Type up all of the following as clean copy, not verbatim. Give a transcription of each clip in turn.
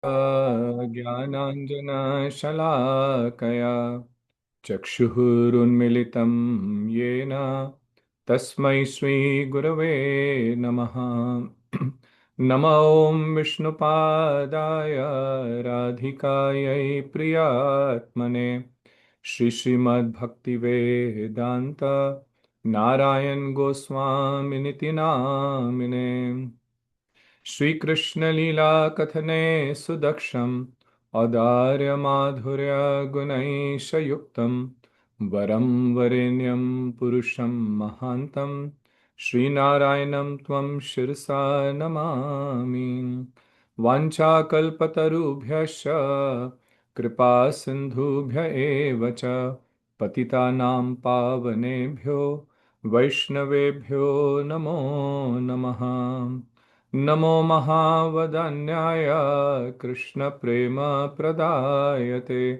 ज्ञानाञ्जनशलाकया चक्षुरुन्मिलितं येन तस्मै श्रीगुरवे नमः। नमो विष्णुपादाय राधिकायै प्रियात्मने श्रीमद्भक्तिवेदान्त नारायण गोस्वामिनिति नामिने। श्रीकृष्णलीला कथने सुदक्षं औदार्य माधुर्य गुणैशयुक्तं वरं वरेण्यं पुरुषं महान्तं श्रीनारायणं त्वं शिरसा नमामि। वाञ्छाकल्पतरुभ्यश्च कृपा सिन्धुभ्य एव च पतितानां पावनेभ्यो वैष्णवेभ्यो नमो नमः। नमो महावदन्याय कृष्णप्रेमप्रदायते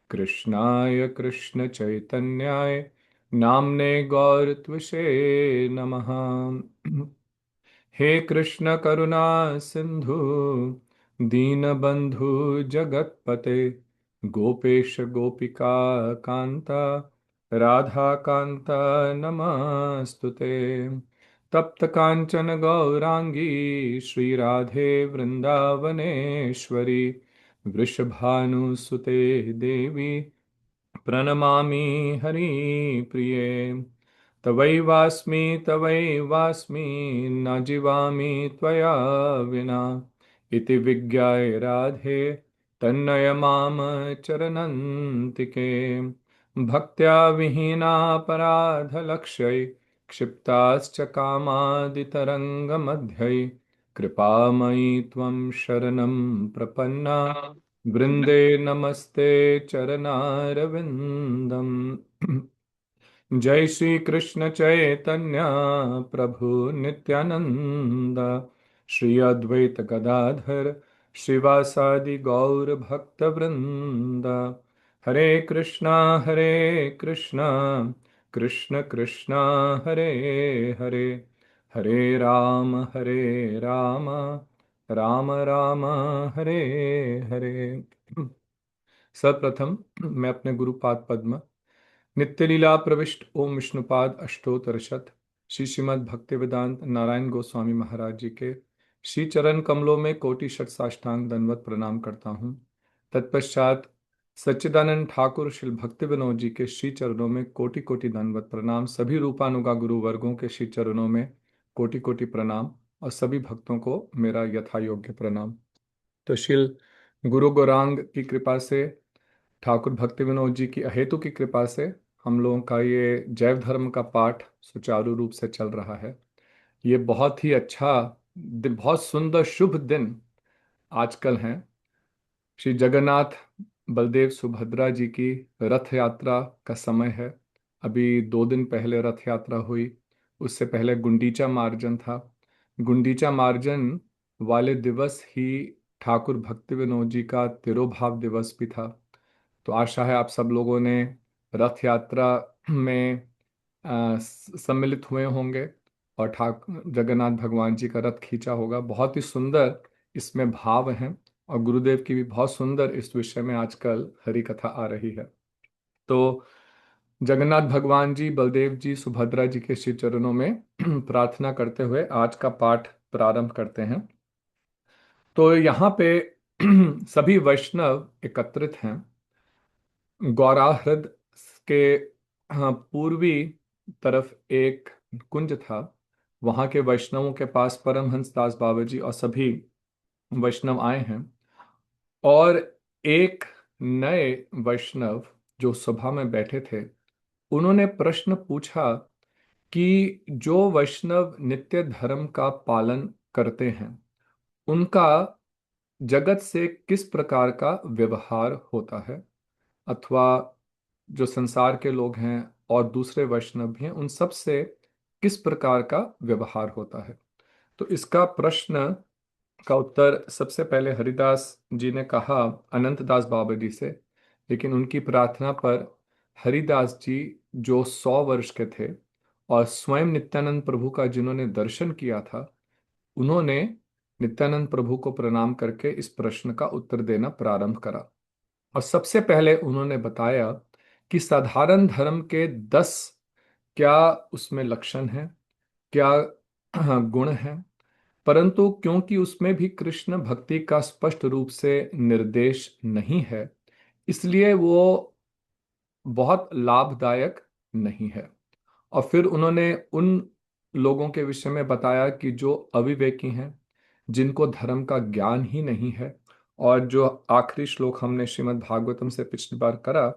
कृष्णाय कृष्णचैतन्याय नाम्ने गौरत्विषे नमः। हे कृष्ण करुणा सिंधु दीनबंधु जगतपते गोपेश गोपिका कांता राधा कांता नमस्तुते। तप्त कांचन गौरांगी श्री राधे वृंदावनेश्वरी वृषभानुसुते देवी प्रणमामि हरिप्रिये। तवैवास्मि न जीवामि त्वया विना इति विज्ञाय राधे तन्नय माम चरनन्तिके। भक्त्या विहीनापराधलक्ष्यै क्षिप्ताश्च कामादितरङ्गमध्यै कृपामयि त्वं शरणं प्रपन्ना वृंदे नमस्ते चरणारविन्दम्। जय श्री कृष्ण चैतन्य प्रभु नित्यानंद श्री अद्वैत गदाधर श्रीवासादि गौर भक्त वृंद। हरे कृष्णा कृष्ण कृष्णा हरे हरे हरे राम राम राम हरे हरे। सर्वप्रथम मैं अपने गुरुपाद पद्म नित्य लीला प्रविष्ट ओम विष्णुपाद अष्टोत्तरशत श्री श्रीमद् भक्ति वेदांत नारायण गोस्वामी महाराज जी के श्री चरण कमलों में कोटि शत साष्टांग दंडवत प्रणाम करता हूँ। तत्पश्चात सच्चिदानंद ठाकुर श्री भक्ति विनोद जी के श्री चरणों में कोटि कोटि दंडवत प्रणाम। सभी रूपानुगा गुरु वर्गों के श्री चरणों में कोटि कोटि प्रणाम और सभी भक्तों को मेरा यथा योग्य प्रणाम। तो श्री गुरु गौरांग की कृपा से ठाकुर भक्ति विनोद जी की अहेतु की कृपा से हम लोगों का ये जैव धर्म का पाठ सुचारू रूप से चल रहा है। ये बहुत ही अच्छा दिन, बहुत सुंदर शुभ दिन आजकल हैं। श्री जगन्नाथ बलदेव सुभद्रा जी की रथ यात्रा का समय है। अभी 2 दिन पहले रथ यात्रा हुई, उससे पहले गुंडीचा मार्जन था। गुंडीचा मार्जन वाले दिवस ही ठाकुर भक्ति विनोद जी का तिरोभाव दिवस भी था। तो आशा है आप सब लोगों ने रथ यात्रा में सम्मिलित हुए होंगे और ठाकुर जगन्नाथ भगवान जी का रथ खींचा होगा। बहुत ही सुंदर इसमें भाव हैं और गुरुदेव की भी बहुत सुंदर इस विषय में आजकल हरि कथा आ रही है। तो जगन्नाथ भगवान जी, बलदेव जी, सुभद्रा जी के श्री चरणों में प्रार्थना करते हुए आज का पाठ प्रारंभ करते हैं। तो यहाँ पे सभी वैष्णव एकत्रित हैं। गौराहृद के पूर्वी तरफ एक कुंज था। वहाँ के वैष्णवों के पास परमहंस दास बाबा जी और सभी वैष्णव आए हैं और एक नए वैष्णव जो सभा में बैठे थे उन्होंने प्रश्न पूछा कि जो वैष्णव नित्य धर्म का पालन करते हैं उनका जगत से किस प्रकार का व्यवहार होता है, अथवा जो संसार के लोग हैं और दूसरे वैष्णव भी हैं उन सब से किस प्रकार का व्यवहार होता है। तो इसका प्रश्न का उत्तर सबसे पहले हरिदास जी ने कहा अनंत दास बाबा जी से, लेकिन उनकी प्रार्थना पर हरिदास जी जो 100 वर्ष के थे और स्वयं नित्यानंद प्रभु का जिन्होंने दर्शन किया था, उन्होंने नित्यानंद प्रभु को प्रणाम करके इस प्रश्न का उत्तर देना प्रारंभ करा। और सबसे पहले उन्होंने बताया कि साधारण धर्म के 10 क्या उसमें लक्षण हैं, क्या गुण हैं, परंतु क्योंकि उसमें भी कृष्ण भक्ति का स्पष्ट रूप से निर्देश नहीं है, इसलिए वो बहुत लाभदायक नहीं है। और फिर उन्होंने उन लोगों के विषय में बताया कि जो अविवेकी हैं, जिनको धर्म का ज्ञान ही नहीं है। और जो आखिरी श्लोक हमने श्रीमद् भागवतम से पिछली बार करा,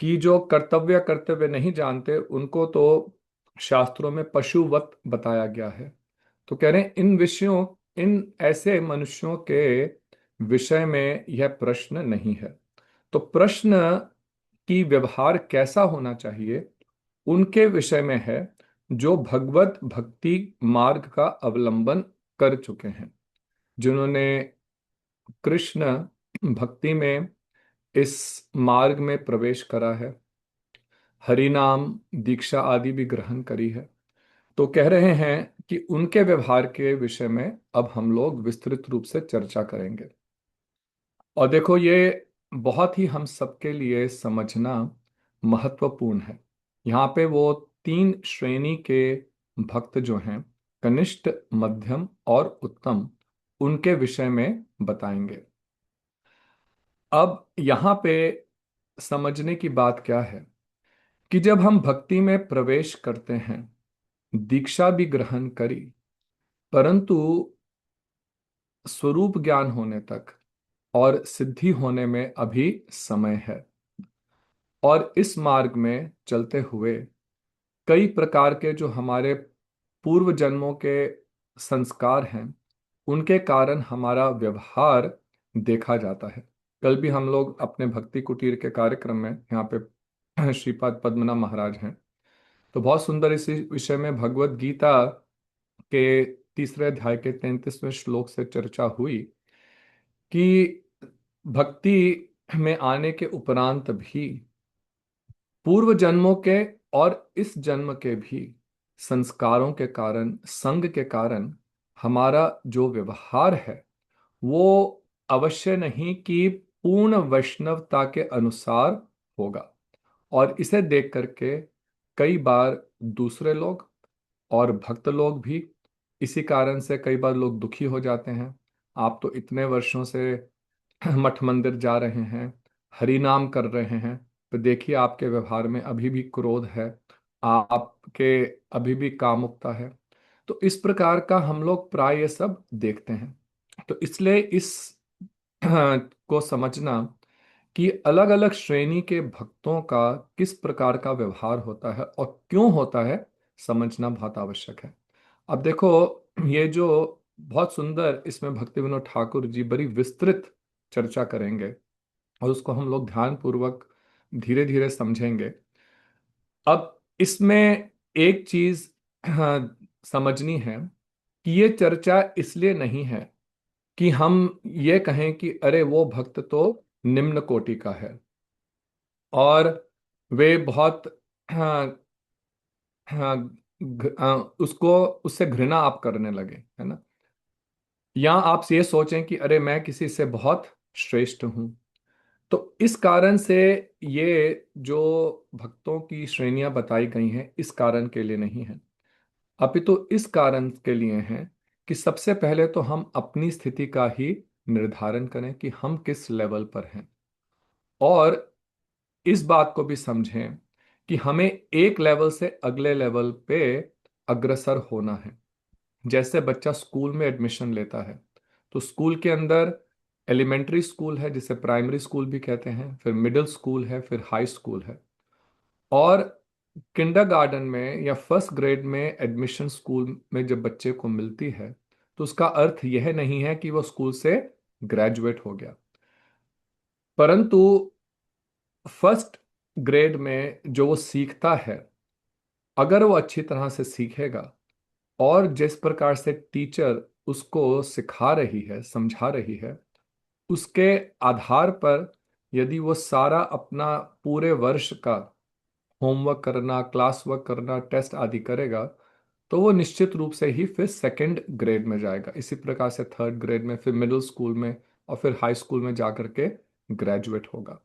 कि जो कर्तव्य कर्तव्य नहीं जानते उनको तो शास्त्रों में पशुवत बताया गया है। तो कह रहे हैं इन विषयों, इन ऐसे मनुष्यों के विषय में यह प्रश्न नहीं है। तो प्रश्न की व्यवहार कैसा होना चाहिए उनके विषय में है, जो भगवत भक्ति मार्ग का अवलंबन कर चुके हैं, जिन्होंने कृष्ण भक्ति में इस मार्ग में प्रवेश करा है, हरि नाम दीक्षा आदि भी ग्रहण करी है। तो कह रहे हैं कि उनके व्यवहार के विषय में अब हम लोग विस्तृत रूप से चर्चा करेंगे। और देखो, ये बहुत ही हम सबके लिए समझना महत्वपूर्ण है। यहाँ पे वो 3 श्रेणी के भक्त जो हैं, कनिष्ठ, मध्यम और उत्तम, उनके विषय में बताएंगे। अब यहाँ पे समझने की बात क्या है कि जब हम भक्ति में प्रवेश करते हैं, दीक्षा भी ग्रहण करी, परंतु स्वरूप ज्ञान होने तक और सिद्धि होने में अभी समय है। और इस मार्ग में चलते हुए कई प्रकार के जो हमारे पूर्व जन्मों के संस्कार हैं, उनके कारण हमारा व्यवहार देखा जाता है। कल भी हम लोग अपने भक्ति कुटीर के कार्यक्रम में, यहाँ पे श्रीपाद पद्मनाभ महाराज हैं, तो बहुत सुंदर इसी विषय में भगवत गीता के 3 अध्याय के 33वें श्लोक से चर्चा हुई कि भक्ति में आने के उपरांत भी पूर्व जन्मों के और इस जन्म के भी संस्कारों के कारण, संग के कारण हमारा जो व्यवहार है वो अवश्य नहीं कि पूर्ण वैष्णवता के अनुसार होगा। और इसे देख करके कई बार दूसरे लोग और भक्त लोग भी, इसी कारण से कई बार लोग दुखी हो जाते हैं। आप तो इतने वर्षों से मठ मंदिर जा रहे हैं, हरि नाम कर रहे हैं, तो देखिए आपके व्यवहार में अभी भी क्रोध है, आपके अभी भी कामुकता है। तो इस प्रकार का हम लोग प्राय ये सब देखते हैं। तो इसलिए इस को समझना कि अलग अलग श्रेणी के भक्तों का किस प्रकार का व्यवहार होता है और क्यों होता है, समझना बहुत आवश्यक है। अब देखो, ये जो बहुत सुंदर, इसमें भक्ति विनोद ठाकुर जी बड़ी विस्तृत चर्चा करेंगे और उसको हम लोग ध्यान पूर्वक धीरे धीरे समझेंगे। अब इसमें एक चीज समझनी है कि ये चर्चा इसलिए नहीं है कि हम ये कहें कि अरे वो भक्त तो निम्न कोटि का है और वे बहुत हाँ, हाँ, उसको, उससे घृणा आप करने लगे, है ना। या आप ये सोचें कि अरे मैं किसी से बहुत श्रेष्ठ हूं। तो इस कारण से ये जो भक्तों की श्रेणियां बताई गई हैं, इस कारण के लिए नहीं है, अपितु इस कारण के लिए हैं कि सबसे पहले तो हम अपनी स्थिति का ही निर्धारण करें कि हम किस लेवल पर हैं, और इस बात को भी समझें कि हमें एक लेवल से अगले लेवल पे अग्रसर होना है। जैसे बच्चा स्कूल में एडमिशन लेता है, तो स्कूल के अंदर एलिमेंट्री स्कूल है जिसे प्राइमरी स्कूल भी कहते हैं, फिर मिडिल स्कूल है, फिर हाई स्कूल है। और किंडरगार्टन में या फर्स्ट ग्रेड में एडमिशन स्कूल में जब बच्चे को मिलती है, तो उसका अर्थ यह नहीं है कि वो स्कूल से ग्रेजुएट हो गया, परंतु फर्स्ट ग्रेड में जो वो सीखता है, अगर वो अच्छी तरह से सीखेगा और जिस प्रकार से टीचर उसको सिखा रही है, समझा रही है, उसके आधार पर यदि वो सारा अपना पूरे वर्ष का होमवर्क करना, क्लास वर्क करना, टेस्ट आदि करेगा, तो वो निश्चित रूप से ही फिर सेकंड ग्रेड में जाएगा। इसी प्रकार से थर्ड ग्रेड में, फिर मिडिल स्कूल में, और फिर हाई स्कूल में जाकर के ग्रेजुएट होगा।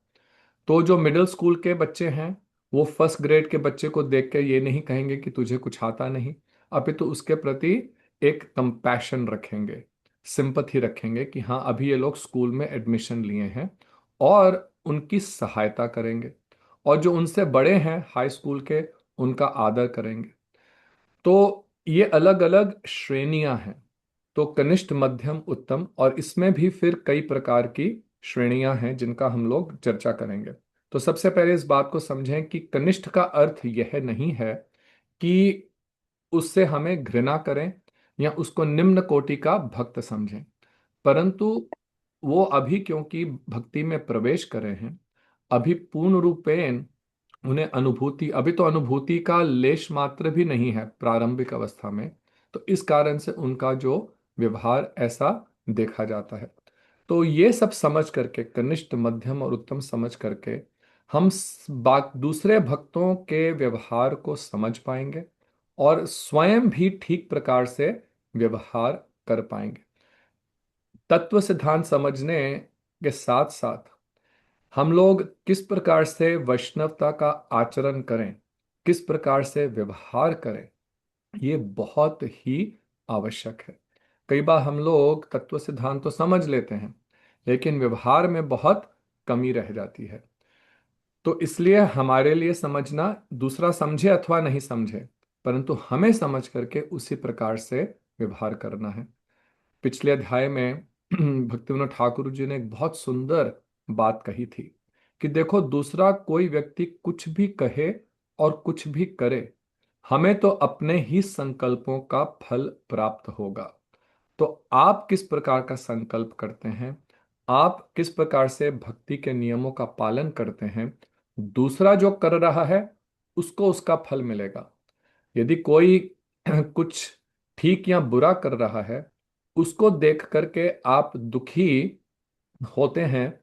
तो जो मिडिल स्कूल के बच्चे हैं वो फर्स्ट ग्रेड के बच्चे को देख के ये नहीं कहेंगे कि तुझे कुछ आता नहीं, अपितु उसके प्रति एक कंपैशन रखेंगे, सिंपथी रखेंगे कि हाँ अभी ये लोग स्कूल में एडमिशन लिए हैं, और उनकी सहायता करेंगे। और जो उनसे बड़े हैं हाई स्कूल के, उनका आदर करेंगे। तो ये अलग अलग श्रेणियां हैं। तो कनिष्ठ, मध्यम, उत्तम, और इसमें भी फिर कई प्रकार की श्रेणियां हैं जिनका हम लोग चर्चा करेंगे। तो सबसे पहले इस बात को समझें कि कनिष्ठ का अर्थ यह नहीं है कि उससे हमें घृणा करें या उसको निम्न कोटि का भक्त समझें, परंतु वो अभी क्योंकि भक्ति में प्रवेश करे हैं, अभी पूर्ण रूपेण उन्हें अनुभूति, अभी तो अनुभूति का लेश मात्र भी नहीं है प्रारंभिक अवस्था में, तो इस कारण से उनका जो व्यवहार ऐसा देखा जाता है। तो ये सब समझ करके, कनिष्ठ, मध्यम और उत्तम समझ करके, हम दूसरे भक्तों के व्यवहार को समझ पाएंगे और स्वयं भी ठीक प्रकार से व्यवहार कर पाएंगे। तत्व सिद्धांत समझने के साथ साथ हम लोग किस प्रकार से वैष्णवता का आचरण करें, किस प्रकार से व्यवहार करें, ये बहुत ही आवश्यक है। कई बार हम लोग तत्व सिद्धांत तो समझ लेते हैं, लेकिन व्यवहार में बहुत कमी रह जाती है। तो इसलिए हमारे लिए समझना, दूसरा समझे अथवा नहीं समझे, परंतु हमें समझ करके उसी प्रकार से व्यवहार करना है। पिछले अध्याय में भक्तिविनोद ठाकुर जी ने एक बहुत सुंदर बात कही थी कि देखो, दूसरा कोई व्यक्ति कुछ भी कहे और कुछ भी करे, हमें तो अपने ही संकल्पों का फल प्राप्त होगा। तो आप किस प्रकार का संकल्प करते हैं, आप किस प्रकार से भक्ति के नियमों का पालन करते हैं, दूसरा जो कर रहा है उसको उसका फल मिलेगा। यदि कोई कुछ ठीक या बुरा कर रहा है, उसको देख करके आप दुखी होते हैं,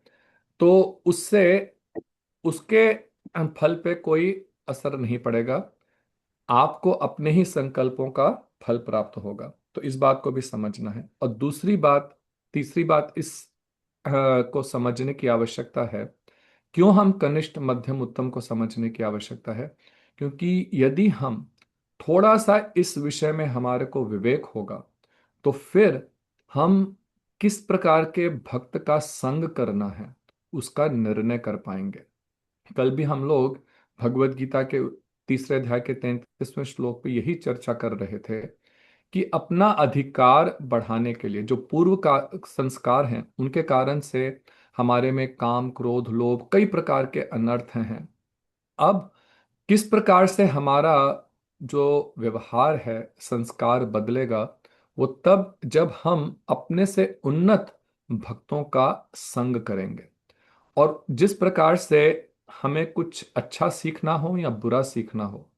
तो उससे उसके फल पे कोई असर नहीं पड़ेगा, आपको अपने ही संकल्पों का फल प्राप्त होगा। तो इस बात को भी समझना है। और दूसरी बात, तीसरी बात इस को समझने की आवश्यकता है। क्यों हम कनिष्ठ, मध्यम, उत्तम को समझने की आवश्यकता है? क्योंकि यदि हम थोड़ा सा इस विषय में हमारे को विवेक होगा, तो फिर हम किस प्रकार के भक्त का संग करना है उसका निर्णय कर पाएंगे। कल भी हम लोग भगवत गीता के तीसरे अध्याय के 33वें श्लोक पे यही चर्चा कर रहे थे कि अपना अधिकार बढ़ाने के लिए जो पूर्व का संस्कार हैं, उनके कारण से हमारे में काम, क्रोध, लोभ, कई प्रकार के अनर्थ हैं। अब किस प्रकार से हमारा जो व्यवहार है, संस्कार बदलेगा, वो तब जब हम अपने से उन्नत भक्तों का संग करेंगे। और जिस प्रकार से हमें कुछ अच्छा सीखना हो या बुरा सीखना हो,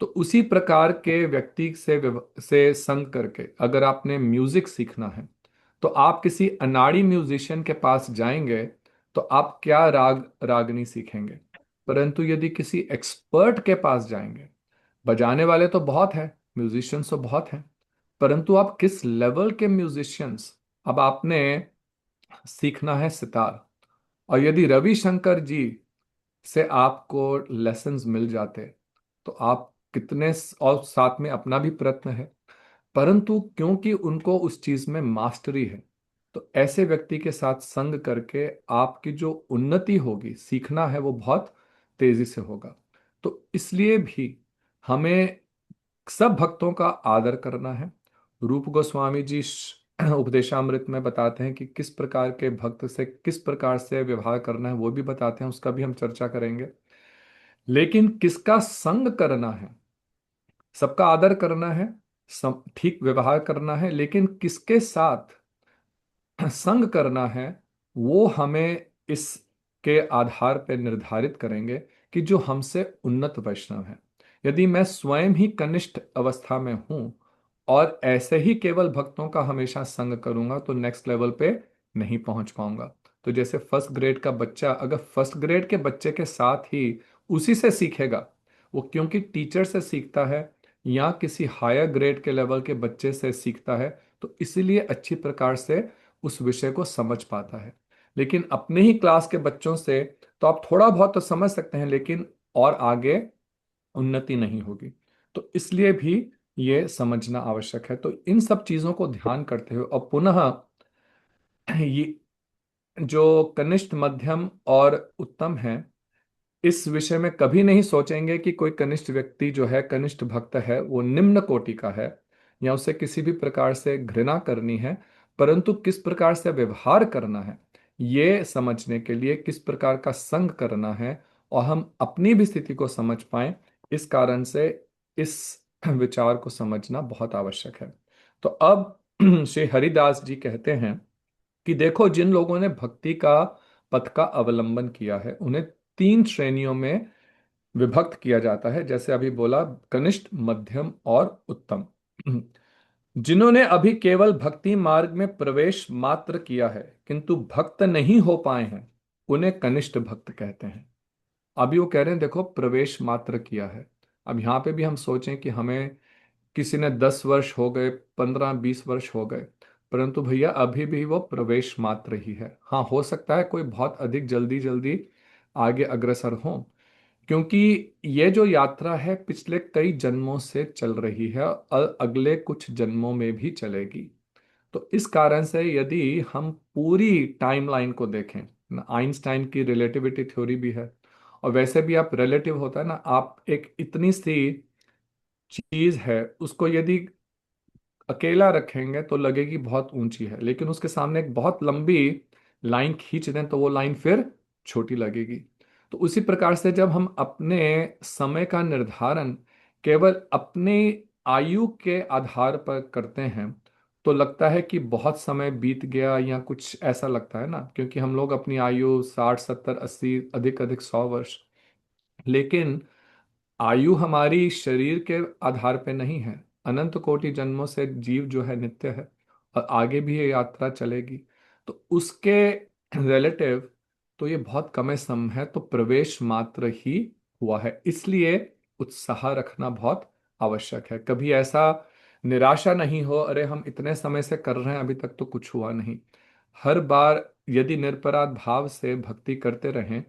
तो उसी प्रकार के व्यक्ति से संग करके, अगर आपने म्यूजिक सीखना है तो आप किसी अनाड़ी म्यूजिशियन के पास जाएंगे तो आप क्या राग रागनी सीखेंगे। परंतु यदि किसी एक्सपर्ट के पास जाएंगे, बजाने वाले तो बहुत हैं, म्यूजिशियंस तो बहुत हैं, परंतु आप किस लेवल के म्यूजिशियंस, अब आपने सीखना है सितार, और यदि रविशंकर जी से आपको लेसन्स मिल जाते तो आप कितने, और साथ में अपना भी प्रयत्न है, परंतु क्योंकि उनको उस चीज में मास्टरी है, तो ऐसे व्यक्ति के साथ संग करके आपकी जो उन्नति होगी, सीखना है वो बहुत तेजी से होगा। तो इसलिए भी हमें सब भक्तों का आदर करना है। रूप गोस्वामी जी उपदेशामृत में बताते हैं कि किस प्रकार के भक्त से किस प्रकार से व्यवहार करना है, वो भी बताते हैं, उसका भी हम चर्चा करेंगे। लेकिन किसका संग करना है, सबका आदर करना है, सब ठीक व्यवहार करना है, लेकिन किसके साथ संग करना है, वो हमें इसके आधार पर निर्धारित करेंगे कि जो हमसे उन्नत वैष्णव है। यदि मैं स्वयं ही कनिष्ठ अवस्था में हूं और ऐसे ही केवल भक्तों का हमेशा संग करूंगा, तो नेक्स्ट लेवल पे नहीं पहुंच पाऊंगा। तो जैसे फर्स्ट ग्रेड का बच्चा अगर फर्स्ट ग्रेड के बच्चे के साथ ही उसी से सीखेगा, वो क्योंकि टीचर से सीखता है, या किसी हायर ग्रेड के लेवल के बच्चे से सीखता है तो इसीलिए अच्छी प्रकार से उस विषय को समझ पाता है। लेकिन अपने ही क्लास के बच्चों से तो आप थोड़ा बहुत तो समझ सकते हैं, लेकिन और आगे उन्नति नहीं होगी। तो इसलिए भी ये समझना आवश्यक है। तो इन सब चीजों को ध्यान करते हुए और पुनः ये जो कनिष्ठ, मध्यम और उत्तम है, इस विषय में कभी नहीं सोचेंगे कि कोई कनिष्ठ व्यक्ति जो है, कनिष्ठ भक्त है, वो निम्न कोटि का है या उसे किसी भी प्रकार से घृणा करनी है। परंतु किस प्रकार से व्यवहार करना है ये समझने के लिए, किस प्रकार का संग करना है, और हम अपनी भी स्थिति को समझ पाए, इस कारण से इस विचार को समझना बहुत आवश्यक है। तो अब श्री हरिदास जी कहते हैं कि देखो, जिन लोगों ने भक्ति का पथ का अवलंबन किया है उन्हें तीन श्रेणियों में विभक्त किया जाता है, जैसे अभी बोला, कनिष्ठ, मध्यम और उत्तम। जिन्होंने अभी केवल भक्ति मार्ग में प्रवेश मात्र किया है किंतु भक्त नहीं हो पाए हैं, उन्हें कनिष्ठ भक्त कहते हैं। अभी वो कह रहे हैं देखो, प्रवेश मात्र किया है। अब यहाँ पे भी हम सोचें कि हमें किसी ने 10 वर्ष हो गए, 15-20 वर्ष हो गए, परंतु भैया अभी भी वो प्रवेश मात्र ही है। हाँ, हो सकता है कोई बहुत अधिक जल्दी जल्दी आगे अग्रसर हो, क्योंकि ये जो यात्रा है पिछले कई जन्मों से चल रही है और अगले कुछ जन्मों में भी चलेगी। तो इस कारण से यदि हम पूरी टाइमलाइन को देखें ना, आइंस्टाइन की रिलेटिविटी थ्योरी भी है, और वैसे भी आप रिलेटिव होता है ना, आप एक इतनी सी चीज है उसको यदि अकेला रखेंगे तो लगेगी बहुत ऊंची है, लेकिन उसके सामने एक बहुत लंबी लाइन खींच दें तो वो लाइन फिर छोटी लगेगी। तो उसी प्रकार से जब हम अपने समय का निर्धारण केवल अपने आयु के आधार पर करते हैं तो लगता है कि बहुत समय बीत गया या कुछ ऐसा लगता है ना, क्योंकि हम लोग अपनी आयु 60-70-80, अधिक अधिक 100 वर्ष, लेकिन आयु हमारी शरीर के आधार पे नहीं है। अनंत कोटि जन्मों से जीव जो है नित्य है और आगे भी ये यात्रा चलेगी। तो उसके रिलेटिव तो ये बहुत कम समय है, तो प्रवेश मात्र ही हुआ है। इसलिए उत्साह रखना बहुत आवश्यक है। कभी ऐसा निराशा नहीं हो, अरे हम इतने समय से कर रहे हैं अभी तक तो कुछ हुआ नहीं। हर बार यदि निरपराध भाव से भक्ति करते रहें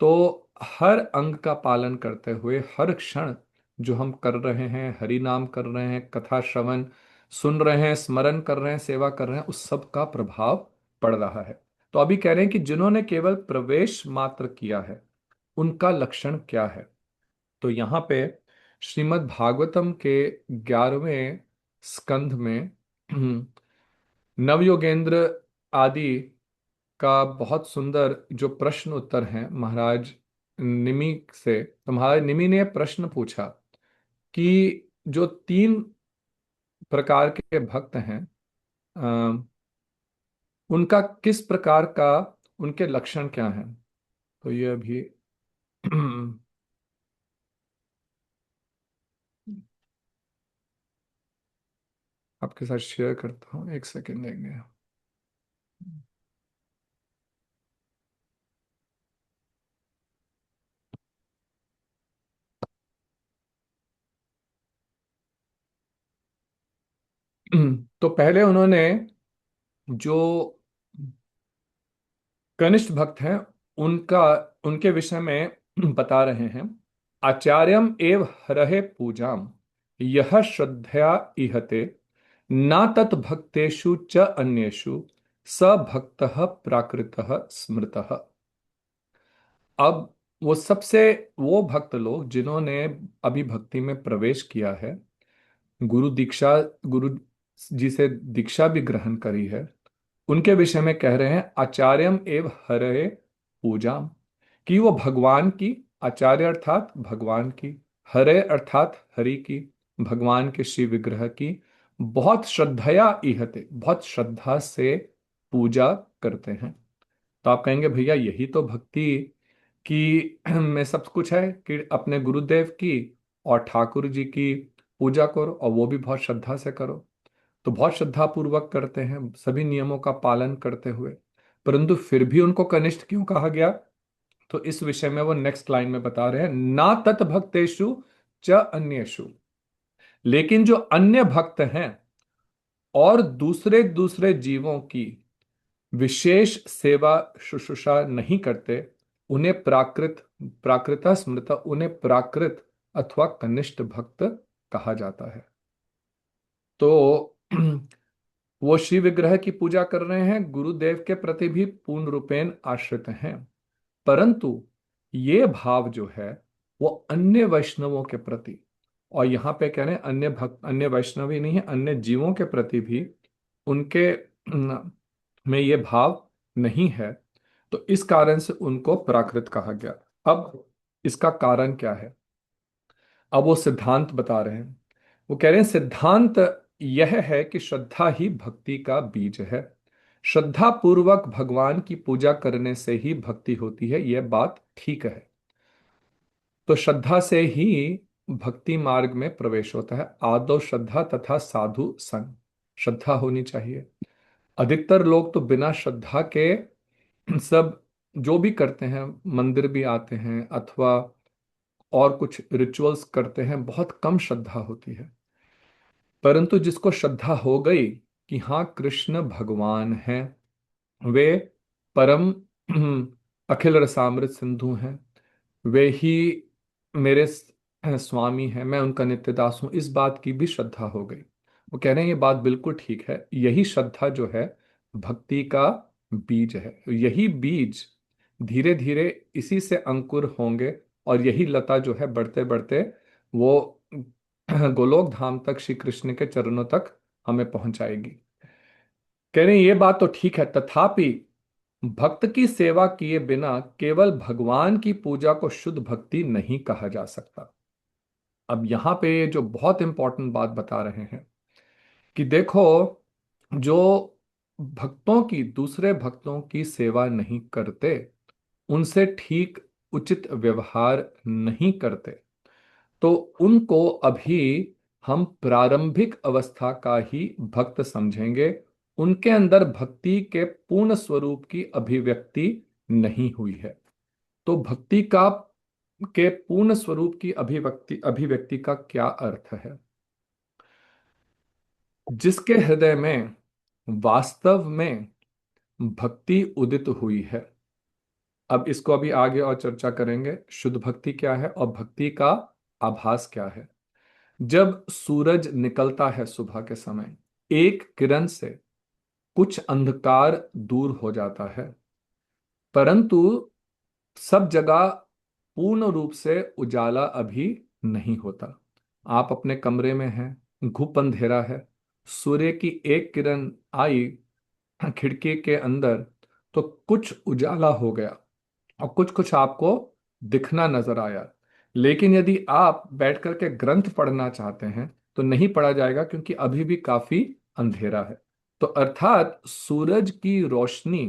तो हर अंग का पालन करते हुए हर क्षण जो हम कर रहे हैं, हरि नाम कर रहे हैं, कथा श्रवण सुन रहे हैं, स्मरण कर रहे हैं, सेवा कर रहे हैं, उस सब का प्रभाव पड़ रहा है। तो अभी कह रहे हैं कि जिन्होंने केवल प्रवेश मात्र किया है उनका लक्षण क्या है। तो यहाँ पे श्रीमद् भागवतम के 11वें स्कंध में नवयोगेंद्र आदि का बहुत सुंदर जो प्रश्न उत्तर हैं महाराज निमि से। तो महाराज निमि ने प्रश्न पूछा कि जो तीन प्रकार के भक्त हैं, अ, उनका किस प्रकार का, उनके लक्षण क्या हैं। तो ये अभी आपके साथ शेयर करता हूँ, एक सेकेंड देंगे। तो पहले उन्होंने जो कनिष्ठ भक्त हैं उनका, उनके विषय में बता रहे हैं। आचार्यम एव हरहे पूजाम यह श्रद्धया इहते ना तत् भक्तेषु च अन्येषु स भक्तः प्राकृतः स्मृतः। अब वो भक्त लोग जिन्होंने अभी भक्ति में प्रवेश किया है, गुरु दीक्षा, गुरु जी से दीक्षा भी ग्रहण करी है, उनके विषय में कह रहे हैं आचार्यम एव हरे पूजा, कि वो भगवान की, आचार्य अर्थात भगवान की, हरे अर्थात हरि की, भगवान के श्री विग्रह की बहुत श्रद्धया इहते, बहुत श्रद्धा से पूजा करते हैं। तो आप कहेंगे भैया यही तो भक्ति की में सब कुछ है कि अपने गुरुदेव की और ठाकुर जी की पूजा करो, और वो भी बहुत श्रद्धा से करो। तो बहुत श्रद्धा पूर्वक करते हैं सभी नियमों का पालन करते हुए, परंतु फिर भी उनको कनिष्ठ क्यों कहा गया। तो इस विषय में वो नेक्स्ट लाइन में बता रहे हैं, ना तत् भक्तेषु च अन्येषु। लेकिन जो अन्य भक्त हैं और दूसरे दूसरे जीवों की विशेष सेवा शुश्रूषा नहीं करते, उन्हें प्राकृत स्मृत, उन्हें प्राकृत अथवा कनिष्ठ भक्त कहा जाता है। तो वो शिव विग्रह की पूजा कर रहे हैं, गुरुदेव के प्रति भी पूर्ण रूपेण आश्रित हैं, परंतु ये भाव जो है वो अन्य वैष्णवों के प्रति, और यहां पे कह रहे हैं अन्य भक्त, अन्य वैष्णवी नहीं है, अन्य जीवों के प्रति भी उनके में ये भाव नहीं है। तो इस कारण से उनको प्राकृत कहा गया। अब इसका कारण क्या है, अब वो सिद्धांत बता रहे हैं। वो कह रहे हैं सिद्धांत यह है कि श्रद्धा ही भक्ति का बीज है। श्रद्धा पूर्वक भगवान की पूजा करने से ही भक्ति होती है, यह बात ठीक है। तो श्रद्धा से ही भक्ति मार्ग में प्रवेश होता है। आदौ श्रद्धा तथा साधु संग, श्रद्धा होनी चाहिए। अधिकतर लोग तो बिना श्रद्धा के सब जो भी करते हैं, मंदिर भी आते हैं अथवा और कुछ रिचुअल्स करते हैं, बहुत कम श्रद्धा होती है। परंतु जिसको श्रद्धा हो गई कि हाँ कृष्ण भगवान हैं, वे परम अखिल रसामृत सिंधु हैं, वे ही मेरे स्वामी हैं, मैं उनका नित्य दास हूं, इस बात की भी श्रद्धा हो गई। वो कह रहे हैं ये बात बिल्कुल ठीक है, यही श्रद्धा जो है भक्ति का बीज है। यही बीज धीरे धीरे इसी से अंकुर होंगे, और यही लता जो है बढ़ते बढ़ते वो गोलोक धाम तक, श्री कृष्ण के चरणों तक हमें पहुंचाएगी। कह रहे हैं ये बात तो ठीक है, तथापि भक्त की सेवा किए बिना केवल भगवान की पूजा को शुद्ध भक्ति नहीं कहा जा सकता। अब यहां पे जो बहुत इंपॉर्टेंट बात बता रहे हैं कि देखो, जो भक्तों की, दूसरे भक्तों की सेवा नहीं करते, उनसे ठीक उचित व्यवहार नहीं करते, तो उनको अभी हम प्रारंभिक अवस्था का ही भक्त समझेंगे। उनके अंदर भक्ति के पूर्ण स्वरूप की अभिव्यक्ति नहीं हुई है। तो भक्ति का के पूर्ण स्वरूप की अभिव्यक्ति अभिव्यक्ति का क्या अर्थ है? जिसके हृदय में वास्तव में भक्ति उदित हुई है। अब इसको अभी आगे और चर्चा करेंगे, शुद्ध भक्ति क्या है और भक्ति का आभास क्या है। जब सूरज निकलता है सुबह के समय, एक किरण से कुछ अंधकार दूर हो जाता है, परंतु सब जगह पूर्ण रूप से उजाला अभी नहीं होता। आप अपने कमरे में हैं, घुप अंधेरा है, सूर्य की एक किरण आई खिड़की के अंदर, तो कुछ उजाला हो गया और कुछ कुछ आपको दिखना नजर आया। लेकिन यदि आप बैठ करके ग्रंथ पढ़ना चाहते हैं तो नहीं पढ़ा जाएगा, क्योंकि अभी भी काफी अंधेरा है। तो अर्थात सूरज की रोशनी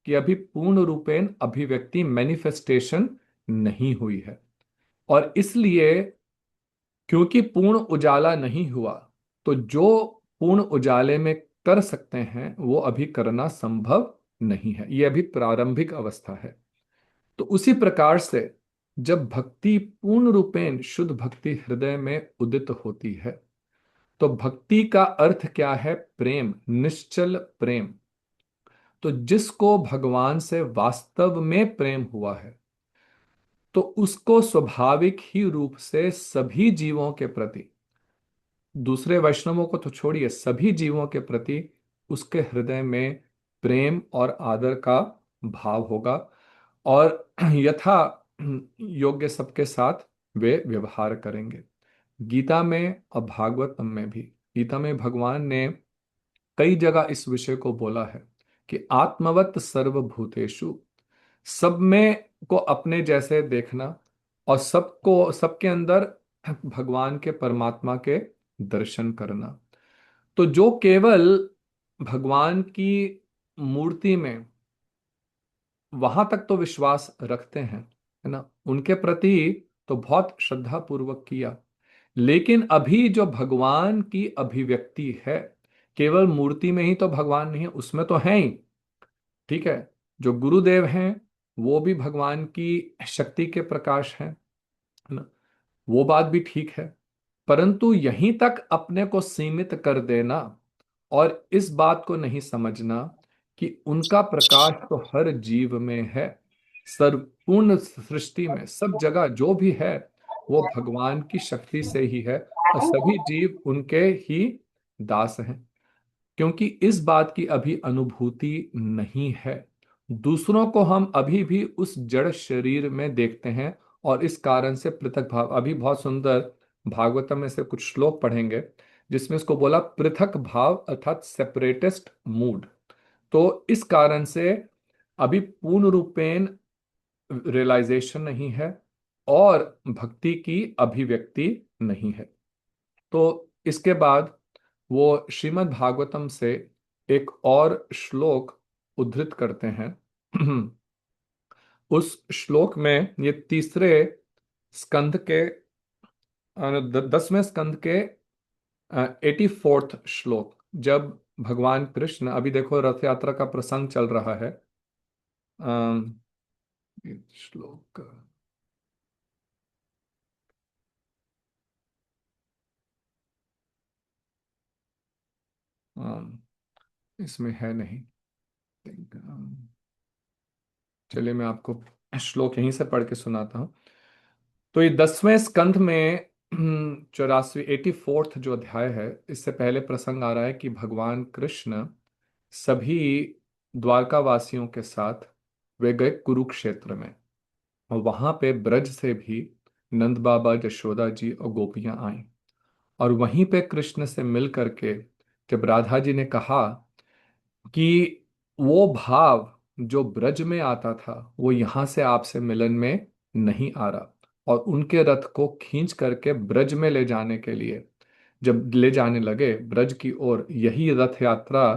की अभी पूर्ण रूपेण अभिव्यक्ति, मैनिफेस्टेशन नहीं हुई है। और इसलिए क्योंकि पूर्ण उजाला नहीं हुआ, तो जो पूर्ण उजाले में कर सकते हैं वो अभी करना संभव नहीं है। ये अभी प्रारंभिक अवस्था है। तो उसी प्रकार से जब भक्ति पूर्ण रूपेण शुद्ध भक्ति हृदय में उदित होती है, तो भक्ति का अर्थ क्या है? प्रेम, निश्चल प्रेम। तो जिसको भगवान से वास्तव में प्रेम हुआ है, तो उसको स्वाभाविक ही रूप से सभी जीवों के प्रति, दूसरे वैष्णवों को तो छोड़िए, सभी जीवों के प्रति उसके हृदय में प्रेम और आदर का भाव होगा, और यथा योग्य सबके साथ वे व्यवहार करेंगे। गीता में और भागवतम में भी, गीता में भगवान ने कई जगह इस विषय को बोला है कि आत्मवत सर्वभूतेषु, सब में को अपने जैसे देखना, और सबको, सबके अंदर भगवान के, परमात्मा के दर्शन करना। तो जो केवल भगवान की मूर्ति में वहां तक तो विश्वास रखते हैं, है ना, उनके प्रति तो बहुत श्रद्धा पूर्वक किया, लेकिन अभी जो भगवान की अभिव्यक्ति है, केवल मूर्ति में ही तो भगवान नहीं है, उसमें तो है ही, ठीक है। जो गुरुदेव हैं वो भी भगवान की शक्ति के प्रकाश हैं, है ना, वो बात भी ठीक है। परंतु यहीं तक अपने को सीमित कर देना और इस बात को नहीं समझना कि उनका प्रकाश तो हर जीव में है, सर्वपूर्ण सृष्टि में सब जगह जो भी है वो भगवान की शक्ति से ही है, और सभी जीव उनके ही दास हैं। क्योंकि इस बात की अभी अनुभूति नहीं है, दूसरों को हम अभी भी उस जड़ शरीर में देखते हैं, और इस कारण से पृथक भाव। अभी बहुत सुंदर भागवतम में से कुछ श्लोक पढ़ेंगे जिसमें इसको बोला पृथक भाव अर्थात सेपरेटिस्ट मूड। तो इस कारण से अभी पूर्ण रूपेण रियलाइजेशन नहीं है और भक्ति की अभिव्यक्ति नहीं है। तो इसके बाद वो श्रीमद् भागवतम से एक और श्लोक उद्धृत करते हैं। उस श्लोक में ये तीसरे स्कंध के 10वें स्कंध के 84th श्लोक, जब भगवान कृष्ण, अभी देखो रथ यात्रा का प्रसंग चल रहा है। ये श्लोक इसमें है नहीं। चलिए मैं आपको श्लोक यहीं से पढ़ के सुनाता हूँ। तो ये 10वें स्कंध में 84 जो अध्याय है, इससे पहले प्रसंग आ रहा है कि भगवान कृष्ण सभी द्वारका वासियों के साथ वे गए कुरुक्षेत्र में, और वहां पे ब्रज से भी नंद बाबा, यशोदा जी और गोपियां आई। और वहीं पे कृष्ण से मिल करके जब राधा जी ने कहा कि वो भाव जो ब्रज में आता था वो यहाँ से आपसे मिलन में नहीं आ रहा, और उनके रथ को खींच करके ब्रज में ले जाने के लिए जब ले जाने लगे ब्रज की ओर, यही रथ यात्रा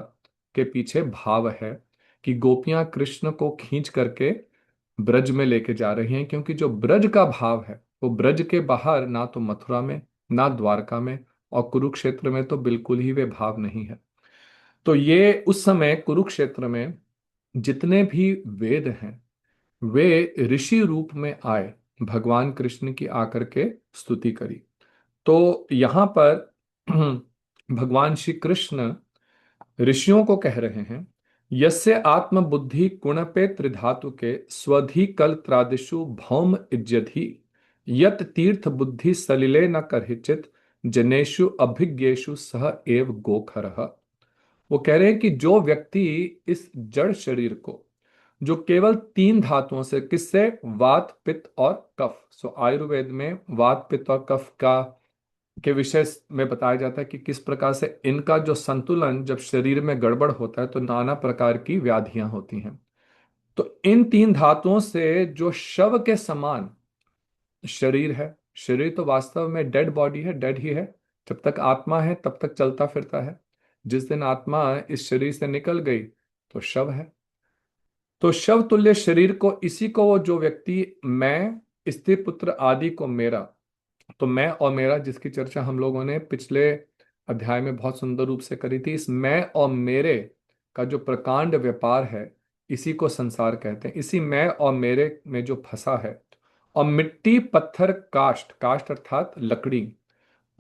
के पीछे भाव है कि गोपियां कृष्ण को खींच करके ब्रज में लेके जा रही हैं। क्योंकि जो ब्रज का भाव है वो ब्रज के बाहर ना तो मथुरा में, ना द्वारका में, और कुरुक्षेत्र में तो बिल्कुल ही वे भाव नहीं है। तो ये उस समय कुरुक्षेत्र में जितने भी वेद हैं वे ऋषि रूप में आए, भगवान कृष्ण की आकर के स्तुति करी। तो यहाँ पर भगवान श्री कृष्ण ऋषियों को कह रहे हैं, यस्य आत्म बुद्धि कुणपे त्रिधातु के स्वधि कल त्रादिषु भौम इज्जधि यत तीर्थ बुद्धि सलिले न करहिचित जनेषु अभिज्ञेषु सह एव गोखरः। वो कह रहे हैं कि जो व्यक्ति इस जड़ शरीर को, जो केवल तीन धातुओं से, किससे, वात पित्त और कफ, सो आयुर्वेद में वात पित्त और कफ का के विषय में बताया जाता है कि किस प्रकार से इनका जो संतुलन जब शरीर में गड़बड़ होता है तो नाना प्रकार की व्याधियां होती हैं। तो इन तीन धातुओं से जो शव के समान शरीर है, शरीर तो वास्तव में डेड बॉडी है, डेड ही है, जब तक आत्मा है तब तक चलता फिरता है, जिस दिन आत्मा इस शरीर से निकल गई तो शव है। तो शव तुल्य शरीर को, इसी को वो जो व्यक्ति मैं, स्त्री पुत्र आदि को मेरा, तो मैं और मेरा जिसकी चर्चा हम लोगों ने पिछले अध्याय में बहुत सुंदर रूप से करी थी, इस मैं और मेरे का जो प्रकांड व्यापार है इसी को संसार कहते हैं। इसी मैं और मेरे में जो फंसा है, और मिट्टी पत्थर काष्ठ, काष्ठ अर्थात लकड़ी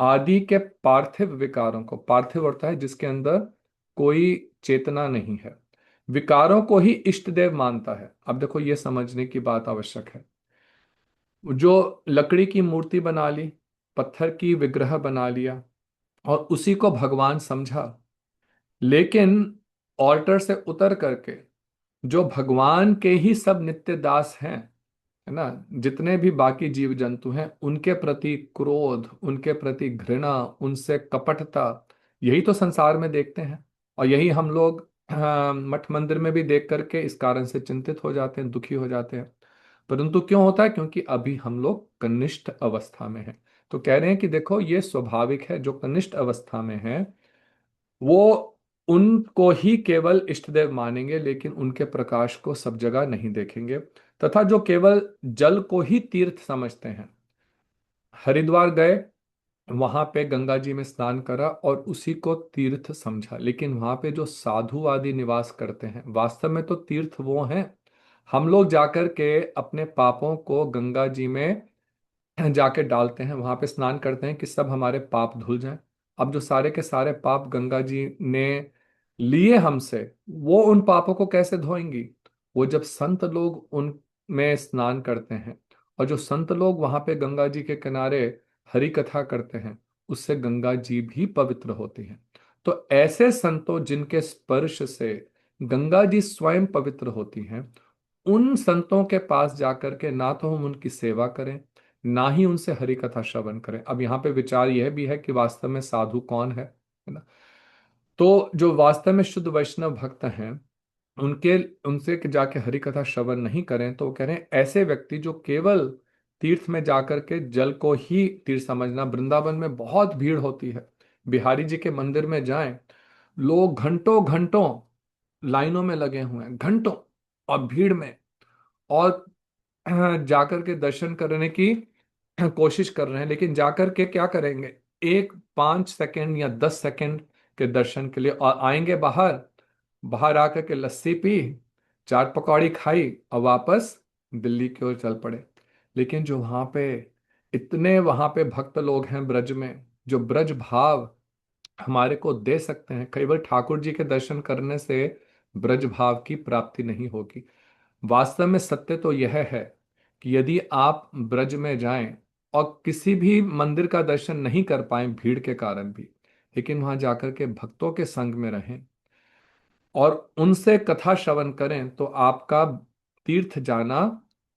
आदि के पार्थिव विकारों को, पार्थिव होता है जिसके अंदर कोई चेतना नहीं है, विकारों को ही इष्ट देव मानता है। अब देखो ये समझने की बात आवश्यक है, जो लकड़ी की मूर्ति बना ली, पत्थर की विग्रह बना लिया और उसी को भगवान समझा, लेकिन ऑल्टर से उतर करके जो भगवान के ही सब नित्य दास हैं, है ना, जितने भी बाकी जीव जंतु हैं उनके प्रति क्रोध, उनके प्रति घृणा, उनसे कपटता, यही तो संसार में देखते हैं। और यही हम लोग मठ मंदिर में भी देख करके इस कारण से चिंतित हो जाते हैं, दुखी हो जाते हैं। परंतु क्यों होता है? क्योंकि अभी हम लोग कनिष्ठ अवस्था में हैं। तो कह रहे हैं कि देखो ये स्वाभाविक है, जो कनिष्ठ अवस्था में है वो उनको ही केवल इष्ट देव मानेंगे, लेकिन उनके प्रकाश को सब जगह नहीं देखेंगे। तथा जो केवल जल को ही तीर्थ समझते हैं, हरिद्वार गए, वहां पे गंगा जी में स्नान करा और उसी को तीर्थ समझा, लेकिन वहां पे जो साधु आदि निवास करते हैं वास्तव में तो तीर्थ वो हैं। हम लोग जाकर के अपने पापों को गंगा जी में जाके डालते हैं, वहां पे स्नान करते हैं कि सब हमारे पाप धुल जाएं। अब जो सारे के सारे पाप गंगा जी ने लिए हमसे, वो उन पापों को कैसे धोएंगी? वो जब संत लोग उनमें स्नान करते हैं, और जो संत लोग वहां पे गंगा जी के किनारे हरि कथा करते हैं, उससे गंगा जी भी पवित्र होती हैं। तो ऐसे संतों जिनके स्पर्श से गंगा जी स्वयं पवित्र होती हैं, उन संतों के पास जाकर के ना तो हम उनकी सेवा करें, ना ही उनसे हरि कथा श्रवण करें। अब यहाँ पे विचार यह भी है कि वास्तव में साधु कौन है ना? तो जो वास्तव में शुद्ध वैष्णव भक्त हैं, उनके उनसे कि जाके हरि कथा श्रवण नहीं करें, तो वो कह रहे हैं ऐसे व्यक्ति जो केवल तीर्थ में जाकर के जल को ही तीर्थ समझना। वृंदावन में बहुत भीड़ होती है, बिहारी जी के मंदिर में जाएं, लोग घंटों घंटों लाइनों में लगे हुए हैं, घंटों, और भीड़ में, और जाकर के दर्शन करने की कोशिश कर रहे हैं, लेकिन जाकर के क्या करेंगे? एक 5 सेकंड या 10 सेकंड के दर्शन के लिए, और आएंगे बाहर, बाहर आकर के लस्सी पी, चाट पकौड़ी खाई, और वापस दिल्ली की ओर चल पड़े। लेकिन जो वहां पे इतने वहां पे भक्त लोग हैं ब्रज में, जो ब्रज भाव हमारे को दे सकते हैं, केवल ठाकुर जी के दर्शन करने से ब्रज भाव की प्राप्ति नहीं होगी। वास्तव में सत्य तो यह है कि यदि आप ब्रज में जाएं और किसी भी मंदिर का दर्शन नहीं कर पाए भीड़ के कारण भी, लेकिन वहां जाकर के भक्तों के संग में रहें और उनसे कथा श्रवण करें, तो आपका तीर्थ जाना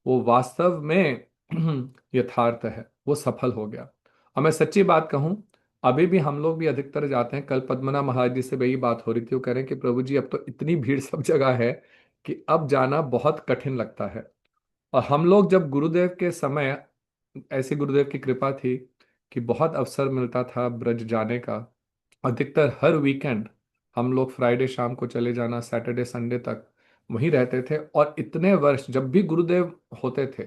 वो वास्तव में यथार्थ है, वो सफल हो गया। और मैं सच्ची बात कहूं, अभी भी हम लोग भी अधिकतर जाते हैं। कल पद्मनाभ महाराज जी से वही बात हो रही थी, वो कह रहे हैं कि प्रभु जी अब तो इतनी भीड़ सब जगह है कि अब जाना बहुत कठिन लगता है। और हम लोग जब गुरुदेव के समय, ऐसी गुरुदेव की कृपा थी कि बहुत अवसर मिलता था ब्रज जाने का, अधिकतर हर वीकेंड हम लोग फ्राइडे शाम को चले जाना, सैटरडे संडे तक वहीं रहते थे। और इतने वर्ष जब भी गुरुदेव होते थे,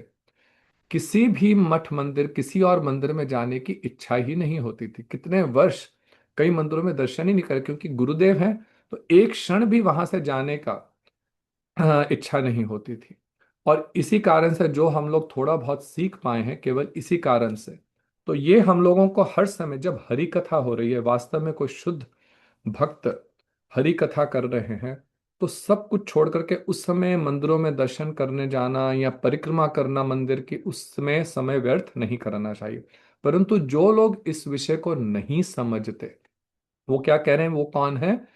किसी भी मठ मंदिर, किसी और मंदिर में जाने की इच्छा ही नहीं होती थी। कितने वर्ष कई मंदिरों में दर्शन ही नहीं करे, क्योंकि गुरुदेव हैं, तो एक क्षण भी वहां से जाने का इच्छा नहीं होती थी। और इसी कारण से जो हम लोग थोड़ा बहुत सीख पाए हैं, केवल इसी कारण से, तो ये हम लोगों को हर समय जब हरि कथा हो रही है, वास्तव में कोई शुद्ध भक्त हरि कथा कर रहे हैं, तो सब कुछ छोड़ करके उस समय मंदिरों में दर्शन करने जाना या परिक्रमा करना मंदिर की, उसमें समय व्यर्थ नहीं करना चाहिए। परंतु जो लोग इस विषय को नहीं समझते, वो क्या कह रहे हैं? वो कौन है?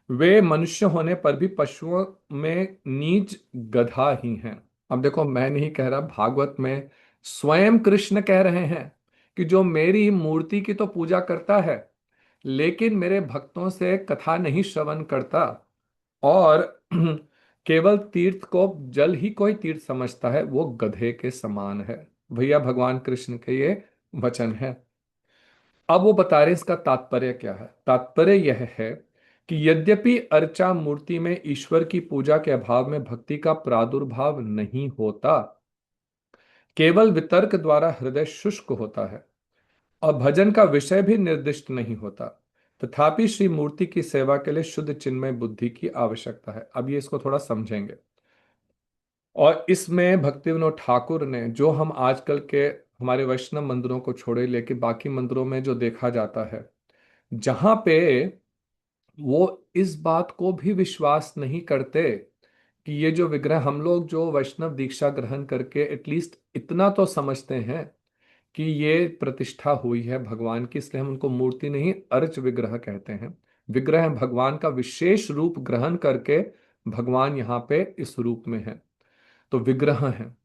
वे मनुष्य होने पर भी पशुओं में नीच गधा ही हैं। अब देखो, मैं नहीं कह रहा, भागवत में स्वयं कृष्ण कह रहे हैं कि जो मेरी मूर्ति की तो पूजा करता है, लेकिन मेरे भक्तों से कथा नहीं श्रवण करता, और केवल तीर्थ को जल ही कोई तीर्थ समझता है, वो गधे के समान है। भैया भगवान कृष्ण के ये वचन है। अब वो बता रहे हैं इसका तात्पर्य क्या है। तात्पर्य यह है कि यद्यपि अर्चा मूर्ति में ईश्वर की पूजा के अभाव में भक्ति का प्रादुर्भाव नहीं होता, केवल वितर्क द्वारा हृदय शुष्क होता है और भजन का विषय भी निर्दिष्ट नहीं होता, तथापि श्री मूर्ति की सेवा के लिए शुद्ध चिन्मय बुद्धि की आवश्यकता है। अब ये इसको थोड़ा समझेंगे। और इसमें भक्ति विनोद ठाकुर ने, जो हम आजकल के हमारे वैष्णव मंदिरों को छोड़े, लेकिन बाकी मंदिरों में जो देखा जाता है, जहां पे वो इस बात को भी विश्वास नहीं करते कि ये जो विग्रह, हम लोग जो वैष्णव दीक्षा ग्रहण करके एटलीस्ट इतना तो समझते हैं कि ये प्रतिष्ठा हुई है भगवान की, इसलिए हम उनको मूर्ति नहीं अर्च विग्रह कहते हैं। विग्रह भगवान का विशेष रूप ग्रहण करके भगवान यहाँ पे इस रूप में है, तो विग्रह है।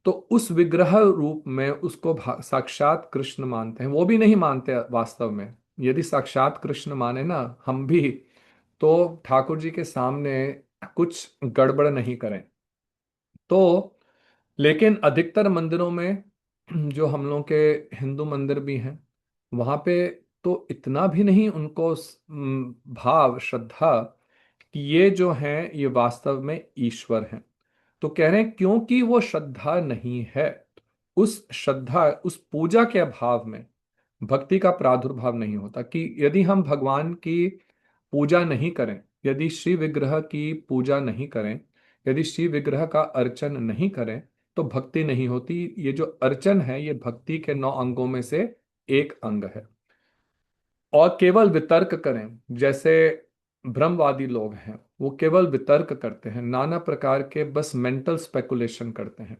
तो उस विग्रह रूप में उसको साक्षात कृष्ण मानते हैं। वो भी नहीं मानते वास्तव में। यदि साक्षात कृष्ण माने ना हम भी, तो ठाकुर जी के सामने कुछ गड़बड़ नहीं करें। तो लेकिन अधिकतर मंदिरों में, जो हम लोग के हिंदू मंदिर भी हैं, वहां पे तो इतना भी नहीं उनको भाव श्रद्धा कि ये जो हैं ये वास्तव में ईश्वर हैं। तो कह रहे हैं क्योंकि वो श्रद्धा नहीं है, उस श्रद्धा, उस पूजा के अभाव में भक्ति का प्रादुर्भाव नहीं होता। कि यदि हम भगवान की पूजा नहीं करें, यदि श्री विग्रह की पूजा नहीं करें, यदि श्री विग्रह का अर्चन नहीं करें, तो भक्ति नहीं होती। ये जो अर्चन है ये भक्ति के 9 अंगों में से एक अंग है। और केवल वितर्क करें, जैसे ब्रह्मवादी लोग हैं वो केवल वितर्क करते हैं, नाना प्रकार के बस मेंटल स्पेकुलेशन करते हैं।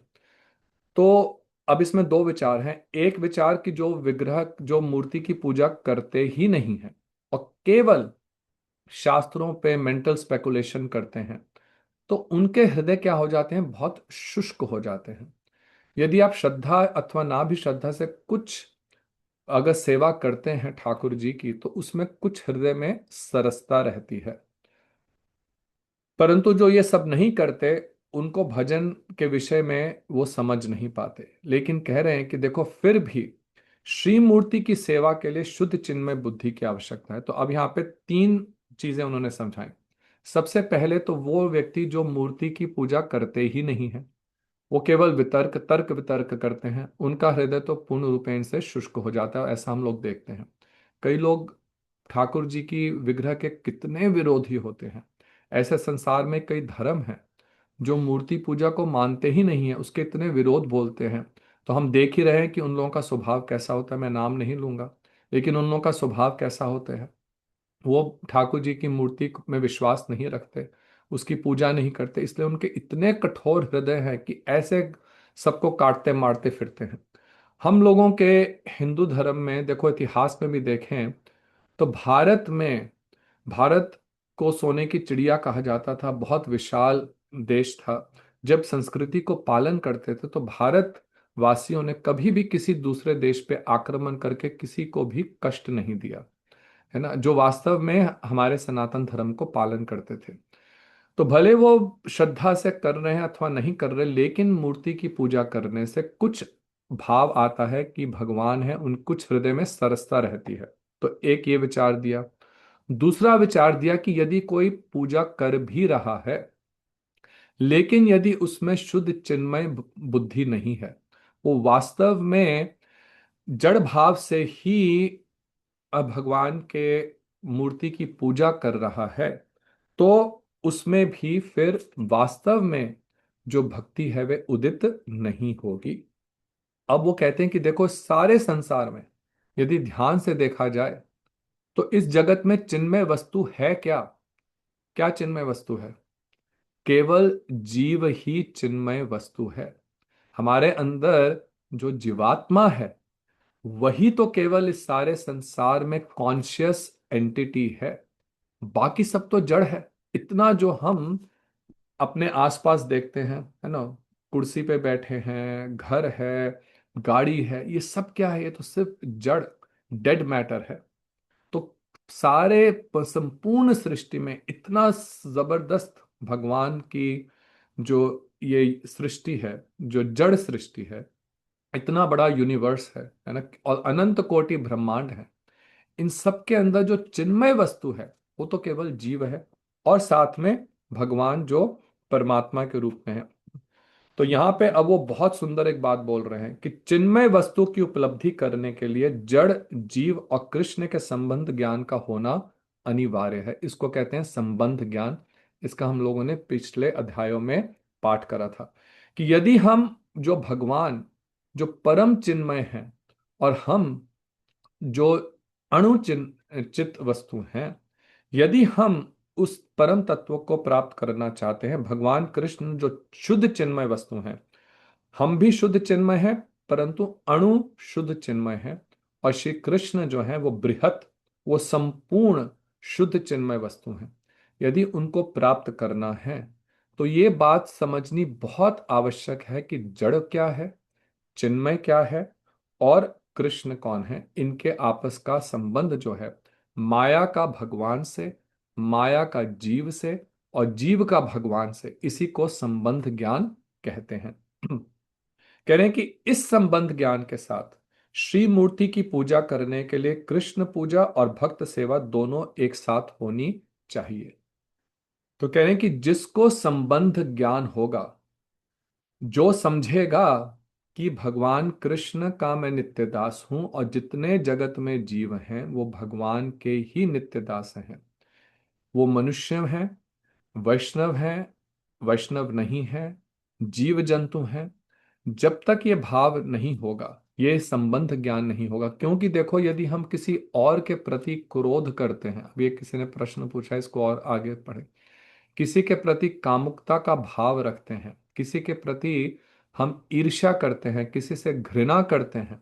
तो अब इसमें दो विचार हैं। एक विचार की जो विग्रह जो मूर्ति की पूजा करते ही नहीं है और केवल शास्त्रों पे मेंटल स्पेकुलेशन करते हैं, तो उनके हृदय क्या हो जाते हैं, बहुत शुष्क हो जाते हैं। यदि आप श्रद्धा अथवा ना भी श्रद्धा से कुछ अगर सेवा करते हैं ठाकुर जी की, तो उसमें कुछ हृदय में सरसता रहती है। परंतु जो ये सब नहीं करते, उनको भजन के विषय में वो समझ नहीं पाते, लेकिन कह रहे हैं कि देखो फिर भी श्री मूर्ति की सेवा के लिए शुद्ध चिन्मय बुद्धि की आवश्यकता है। तो अब यहाँ पे 3 चीजें उन्होंने समझाई। सबसे पहले तो वो व्यक्ति जो मूर्ति की पूजा करते ही नहीं है, वो केवल वितर्क तर्क वितर्क करते हैं, उनका हृदय तो पूर्ण रूपेण से शुष्क हो जाता है। ऐसा हम लोग देखते हैं। कई लोग ठाकुर जी की विग्रह के कितने विरोधी होते हैं। ऐसे संसार में कई धर्म हैं जो मूर्ति पूजा को मानते ही नहीं है, उसके इतने विरोध बोलते हैं। तो हम देख ही रहे हैं कि उन लोगों का स्वभाव कैसा होता है। मैं नाम नहीं लूंगा, लेकिन उन लोगों का स्वभाव कैसा होता है। वो ठाकुर जी की मूर्ति में विश्वास नहीं रखते, उसकी पूजा नहीं करते, इसलिए उनके इतने कठोर हृदय हैं कि ऐसे सबको काटते मारते फिरते हैं। हम लोगों के हिंदू धर्म में देखो, इतिहास में भी देखें तो भारत को सोने की चिड़िया कहा जाता था, बहुत विशाल देश था। जब संस्कृति को पालन करते थे तो भारत वासियों ने कभी भी किसी दूसरे देश पे आक्रमण करके किसी को भी कष्ट नहीं दिया, है ना, जो वास्तव में हमारे सनातन धर्म को पालन करते थे। तो भले वो श्रद्धा से कर रहे हैं अथवा नहीं कर रहे, लेकिन मूर्ति की पूजा करने से कुछ भाव आता है कि भगवान है, उन कुछ हृदय में सरसता रहती है। तो एक ये विचार दिया। दूसरा विचार दिया कि यदि कोई पूजा कर भी रहा है, लेकिन यदि उसमें शुद्ध चिन्मय बुद्धि नहीं है, वो वास्तव में जड़ भाव से ही भगवान के मूर्ति की पूजा कर रहा है, तो उसमें भी फिर वास्तव में जो भक्ति है वे उदित नहीं होगी। अब वो कहते हैं कि देखो सारे संसार में यदि ध्यान से देखा जाए तो इस जगत में चिन्मय वस्तु है क्या? क्या चिन्मय वस्तु है? केवल जीव ही चिन्मय वस्तु है। हमारे अंदर जो जीवात्मा है वही तो केवल इस सारे संसार में कॉन्शियस एंटिटी है। बाकी सब तो जड़ है। इतना जो हम अपने आसपास देखते हैं, है ना, कुर्सी पे बैठे हैं, घर है, गाड़ी है, ये सब क्या है? ये तो सिर्फ जड़, डेड मैटर है। तो सारे संपूर्ण सृष्टि में इतना जबरदस्त भगवान की जो ये सृष्टि है, जो जड़ सृष्टि है, इतना बड़ा यूनिवर्स है ना, और अनंत कोटि ब्रह्मांड है। इन सब के अंदर जो चिन्मय वस्तु है वो तो केवल जीव है, और साथ में भगवान जो परमात्मा के रूप में है। तो यहाँ पे अब वो बहुत सुंदर एक बात बोल रहे हैं कि चिन्मय वस्तु की उपलब्धि करने के लिए जड़, जीव और कृष्ण के संबंध ज्ञान का होना अनिवार्य है। इसको कहते हैं संबंध ज्ञान। इसका हम लोगों ने पिछले अध्यायों में पाठ करा था कि यदि हम जो भगवान जो परम चिन्मय हैं और हम जो अणु चित वस्तु हैं, यदि हम उस परम तत्व को प्राप्त करना चाहते हैं, भगवान कृष्ण जो शुद्ध चिन्मय वस्तु हैं, हम भी शुद्ध चिन्मय हैं, परंतु अणु शुद्ध चिन्मय है, और श्री कृष्ण जो है वो बृहत, वो संपूर्ण शुद्ध चिन्मय वस्तु हैं। यदि उनको प्राप्त करना है तो ये बात समझनी बहुत आवश्यक है कि जड़ क्या है, चिन्मय क्या है, और कृष्ण कौन है। इनके आपस का संबंध जो है माया का भगवान से, माया का जीव से, और जीव का भगवान से, इसी को संबंध ज्ञान कहते हैं। कह रहे हैं कि इस संबंध ज्ञान के साथ श्री मूर्ति की पूजा करने के लिए कृष्ण पूजा और भक्त सेवा दोनों एक साथ होनी चाहिए। तो कह रहे हैं कि जिसको संबंध ज्ञान होगा, जो समझेगा कि भगवान कृष्ण का मैं नित्य दास हूं और जितने जगत में जीव हैं वो भगवान के ही नित्य दास हैं, वो मनुष्य हैं, वैष्णव हैं, वैष्णव नहीं है, जीव जंतु हैं, जब तक ये भाव नहीं होगा, ये संबंध ज्ञान नहीं होगा। क्योंकि देखो, यदि हम किसी और के प्रति क्रोध करते हैं, अभी एक किसी ने प्रश्न पूछा, इसको और आगे पढ़े, किसी के प्रति कामुकता का भाव रखते हैं, किसी के प्रति हम ईर्ष्या करते हैं, किसी से घृणा करते हैं,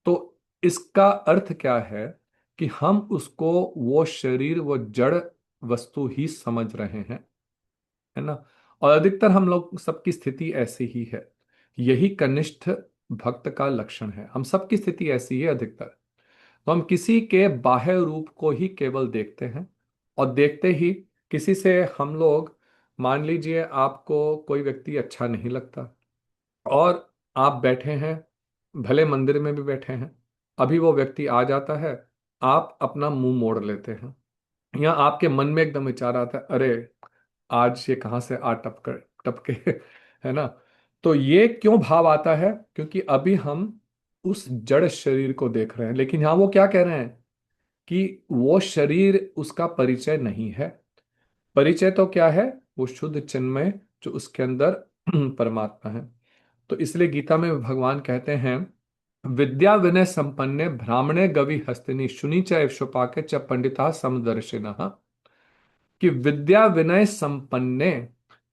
तो इसका अर्थ क्या है कि हम उसको वो शरीर, वो जड़ वस्तु ही समझ रहे हैं, है ना। और अधिकतर हम लोग सबकी स्थिति ऐसी ही है। यही कनिष्ठ भक्त का लक्षण है, हम सबकी स्थिति ऐसी है अधिकतर। तो हम किसी के बाह्य रूप को ही केवल देखते हैं, और देखते ही किसी से हम लोग, मान लीजिए आपको कोई व्यक्ति अच्छा नहीं लगता, और आप बैठे हैं, भले मंदिर में भी बैठे हैं, अभी वो व्यक्ति आ जाता है, आप अपना मुंह मोड़ लेते हैं, या आपके मन में एकदम विचार आता है, अरे आज ये कहाँ से आ टपकर टपके है ना। तो ये क्यों भाव आता है? क्योंकि अभी हम उस जड़ शरीर को देख रहे हैं, लेकिन यहाँ वो क्या कह रहे हैं कि वो शरीर उसका परिचय नहीं है। परिचय तो क्या है? वो शुद्ध चिन्मय जो उसके अंदर परमात्मा है। तो इसलिए गीता में भगवान कहते हैं, विद्या विनय संपन्ने ब्राह्मणे गवि हस्तिनी शुनि च एव शोपाके च पंडिता समदर्शिनः, कि विद्या विनय संपन्ने,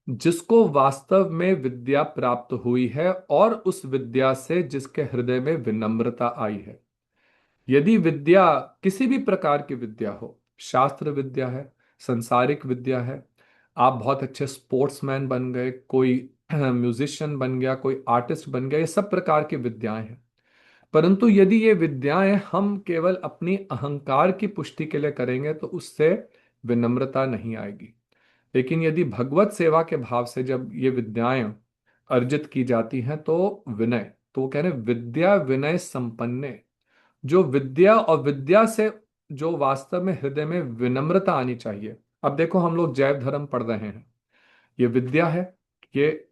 जिसको वास्तव में विद्या प्राप्त हुई है और उस विद्या से जिसके हृदय में विनम्रता आई है। यदि विद्या, किसी भी प्रकार की विद्या हो, शास्त्र विद्या है, संसारिक विद्या है, आप बहुत अच्छे स्पोर्ट्समैन बन गए, कोई म्यूजिशियन बन गया, कोई आर्टिस्ट बन गया, ये सब प्रकार की विद्याएं हैं। परंतु यदि ये विद्याएं हम केवल अपनी अहंकार की पुष्टि के लिए करेंगे तो उससे विनम्रता नहीं आएगी। लेकिन यदि भगवत सेवा के भाव से जब ये विद्याएं अर्जित की जाती हैं तो विनय, तो वो कह रहे हैं विद्या विनय संपन्ने, जो विद्या और विद्या से जो वास्तव में हृदय में विनम्रता आनी चाहिए। अब देखो, हम लोग जैव धर्म पढ़ रहे हैं, ये विद्या है, ये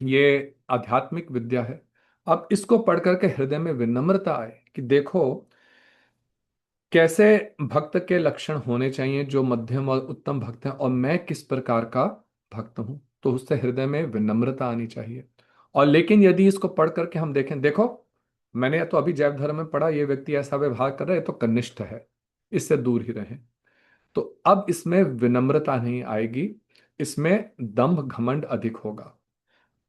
ये आध्यात्मिक विद्या है। अब इसको पढ़ करके हृदय में विनम्रता आए कि देखो कैसे भक्त के लक्षण होने चाहिए, जो मध्यम और उत्तम भक्त हैं, और मैं किस प्रकार का भक्त हूं, तो उससे हृदय में विनम्रता आनी चाहिए। और लेकिन यदि इसको पढ़ करके हम देखें, देखो मैंने तो अभी जैव धर्म में पढ़ा, ये व्यक्ति ऐसा व्यवहार कर रहा है, ये तो कनिष्ठ है, इससे दूर ही रहें, तो अब इसमें विनम्रता नहीं आएगी, इसमें दंभ घमंड अधिक होगा।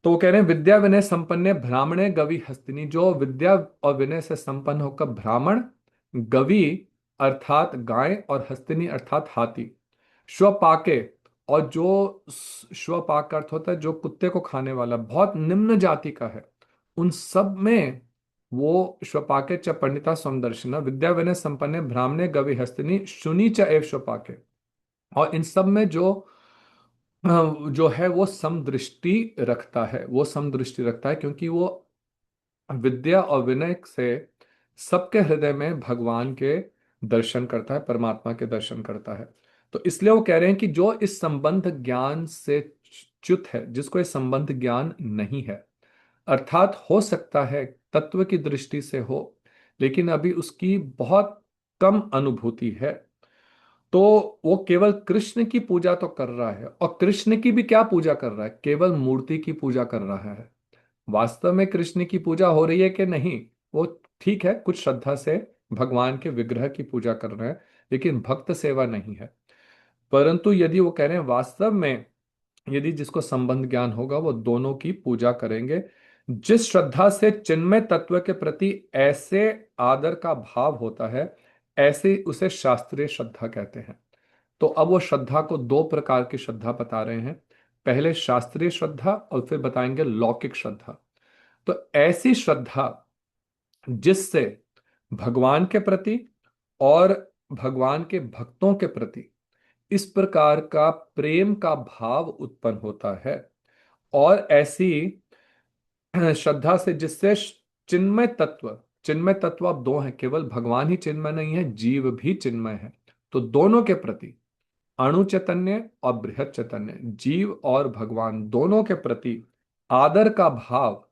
तो वो कह रहे हैं विद्या विनय संपन्न ब्राह्मणे गवि हस्तिनी, जो विद्या और विनय से संपन्न होकर ब्राह्मण, गवि अर्थात गाय, और हस्तिनी अर्थात हाथी, श्वपाके, और जो श्वपाक का अर्थ होता है जो कुत्ते को खाने वाला, बहुत निम्न जाति का है, उन सब में वो श्वपाके च पंडिता समदर्शिना, विद्या विनय संपन्न ब्राह्मणे गवि हस्तिनी शुनि च एव श्वपाके, और इन सब में जो है वो समदृष्टि रखता है, वो समदृष्टि रखता है, क्योंकि वो विद्या और विनय से सबके हृदय में भगवान के दर्शन करता है, परमात्मा के दर्शन करता है। तो इसलिए वो कह रहे हैं कि जो इस संबंध ज्ञान से च्युत है, जिसको ये संबंध ज्ञान नहीं है, अर्थात हो सकता है तत्व की दृष्टि से हो, लेकिन अभी उसकी बहुत कम अनुभूति है, तो वो केवल कृष्ण की पूजा तो कर रहा है, और कृष्ण की भी क्या पूजा कर रहा है? केवल मूर्ति की पूजा कर रहा है। वास्तव में कृष्ण की पूजा हो रही है कि नहीं, वो ठीक है, कुछ श्रद्धा से भगवान के विग्रह की पूजा कर रहे हैं, लेकिन भक्त सेवा नहीं है। परंतु यदि वो कह रहे हैं वास्तव में, यदि जिसको संबंध ज्ञान होगा वो दोनों की पूजा करेंगे, जिस श्रद्धा से चिन्मय तत्व के प्रति ऐसे आदर का भाव होता है, ऐसे उसे शास्त्रीय श्रद्धा कहते हैं। तो अब वो श्रद्धा को दो प्रकार की श्रद्धा बता रहे हैं, पहले शास्त्रीय श्रद्धा और फिर बताएंगे लौकिक श्रद्धा। तो ऐसी श्रद्धा जिससे भगवान के प्रति और भगवान के भक्तों के प्रति इस प्रकार का प्रेम का भाव उत्पन्न होता है, और ऐसी श्रद्धा से जिससे चिन्मय तत्व, चिन्मय तत्व अब दो हैं, केवल भगवान ही चिन्मय नहीं है, जीव भी चिन्मय है। तो दोनों के प्रति, अणु चैतन्य और बृहत चैतन्य, जीव और भगवान दोनों के प्रति आदर का भाव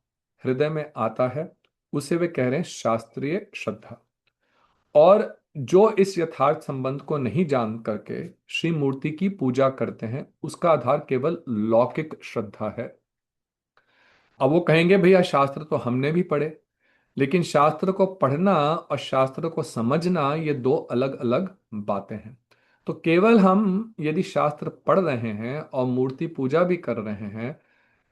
हृदय में आता है, उसे वे कह रहे हैं शास्त्रीय श्रद्धा। और जो इस यथार्थ संबंध को नहीं जान करके श्री मूर्ति की पूजा करते हैं, उसका आधार केवल लौकिक श्रद्धा है। अब वो कहेंगे भैया शास्त्र तो हमने भी पढ़े, लेकिन शास्त्र को पढ़ना और शास्त्र को समझना ये दो अलग अलग बातें हैं। तो केवल हम यदि शास्त्र पढ़ रहे हैं और मूर्ति पूजा भी कर रहे हैं,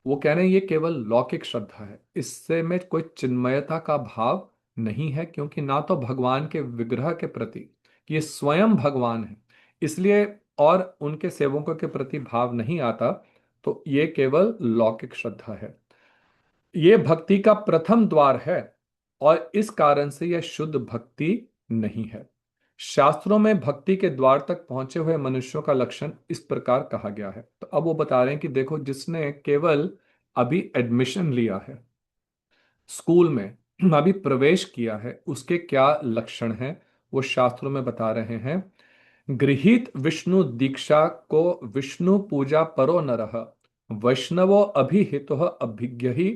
वो कह रहे हैं ये केवल लौकिक श्रद्धा है, इससे में कोई चिन्मयता का भाव नहीं है, क्योंकि ना तो भगवान के विग्रह के प्रति, ये स्वयं भगवान है इसलिए, और उनके सेवकों के प्रति भाव नहीं आता, तो ये केवल लौकिक श्रद्धा है। ये भक्ति का प्रथम द्वार है, और इस कारण से यह शुद्ध भक्ति नहीं है। शास्त्रों में भक्ति के द्वार तक पहुंचे हुए मनुष्यों का लक्षण इस प्रकार कहा गया है। तो अब वो बता रहे हैं कि देखो, जिसने केवल अभी एडमिशन लिया है स्कूल में, अभी प्रवेश किया है, उसके क्या लक्षण हैं, वो शास्त्रों में बता रहे हैं। गृहीत विष्णु दीक्षा को विष्णु पूजा परो नरः, वैष्णवो अभिहितो अभिज्ञ ही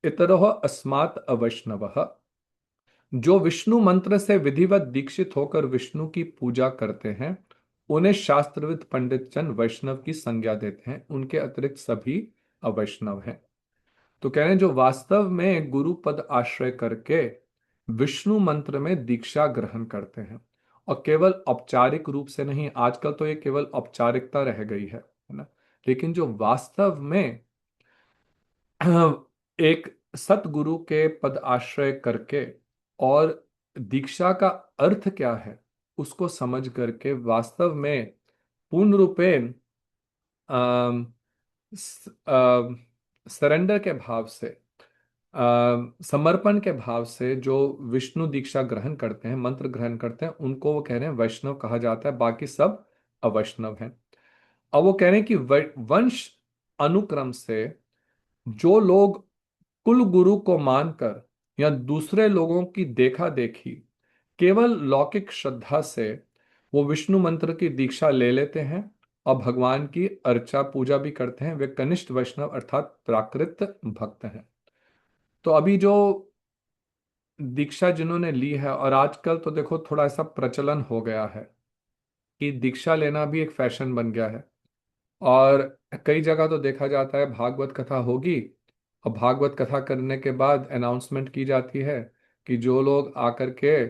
इतरो अस्मात् अवैष्णवः। जो विष्णु मंत्र से विधिवत दीक्षित होकर विष्णु की पूजा करते हैं, उन्हें शास्त्रविद पंडित जन वैष्णव की संज्ञा देते हैं, उनके अतिरिक्त सभी अवैष्णव हैं। तो कह रहे हैं जो वास्तव में गुरु पद आश्रय करके विष्णु मंत्र में दीक्षा ग्रहण करते हैं, और केवल औपचारिक रूप से नहीं, आजकल तो ये केवल औपचारिकता रह गई है ना, लेकिन जो वास्तव में एक सतगुरु के पद आश्रय करके और दीक्षा का अर्थ क्या है उसको समझ करके वास्तव में पूर्ण रूपेण सरेंडर के भाव से, समर्पण के भाव से जो विष्णु दीक्षा ग्रहण करते हैं, मंत्र ग्रहण करते हैं, उनको वो कह रहे हैं वैष्णव कहा जाता है, बाकी सब अवैष्णव हैं। अब वो कह रहे हैं कि वंश अनुक्रम से जो लोग कुल गुरु को मानकर या दूसरे लोगों की देखा देखी केवल लौकिक श्रद्धा से वो विष्णु मंत्र की दीक्षा ले लेते हैं और भगवान की अर्चा पूजा भी करते हैं, वे कनिष्ठ वैष्णव अर्थात प्राकृत भक्त हैं। तो अभी जो दीक्षा जिन्होंने ली है, और आजकल तो देखो थोड़ा ऐसा प्रचलन हो गया है कि दीक्षा लेना भी एक फैशन बन गया है, और कई जगह तो देखा जाता है भागवत कथा होगी और भागवत कथा करने के बाद अनाउंसमेंट की जाती है कि जो लोग आकर के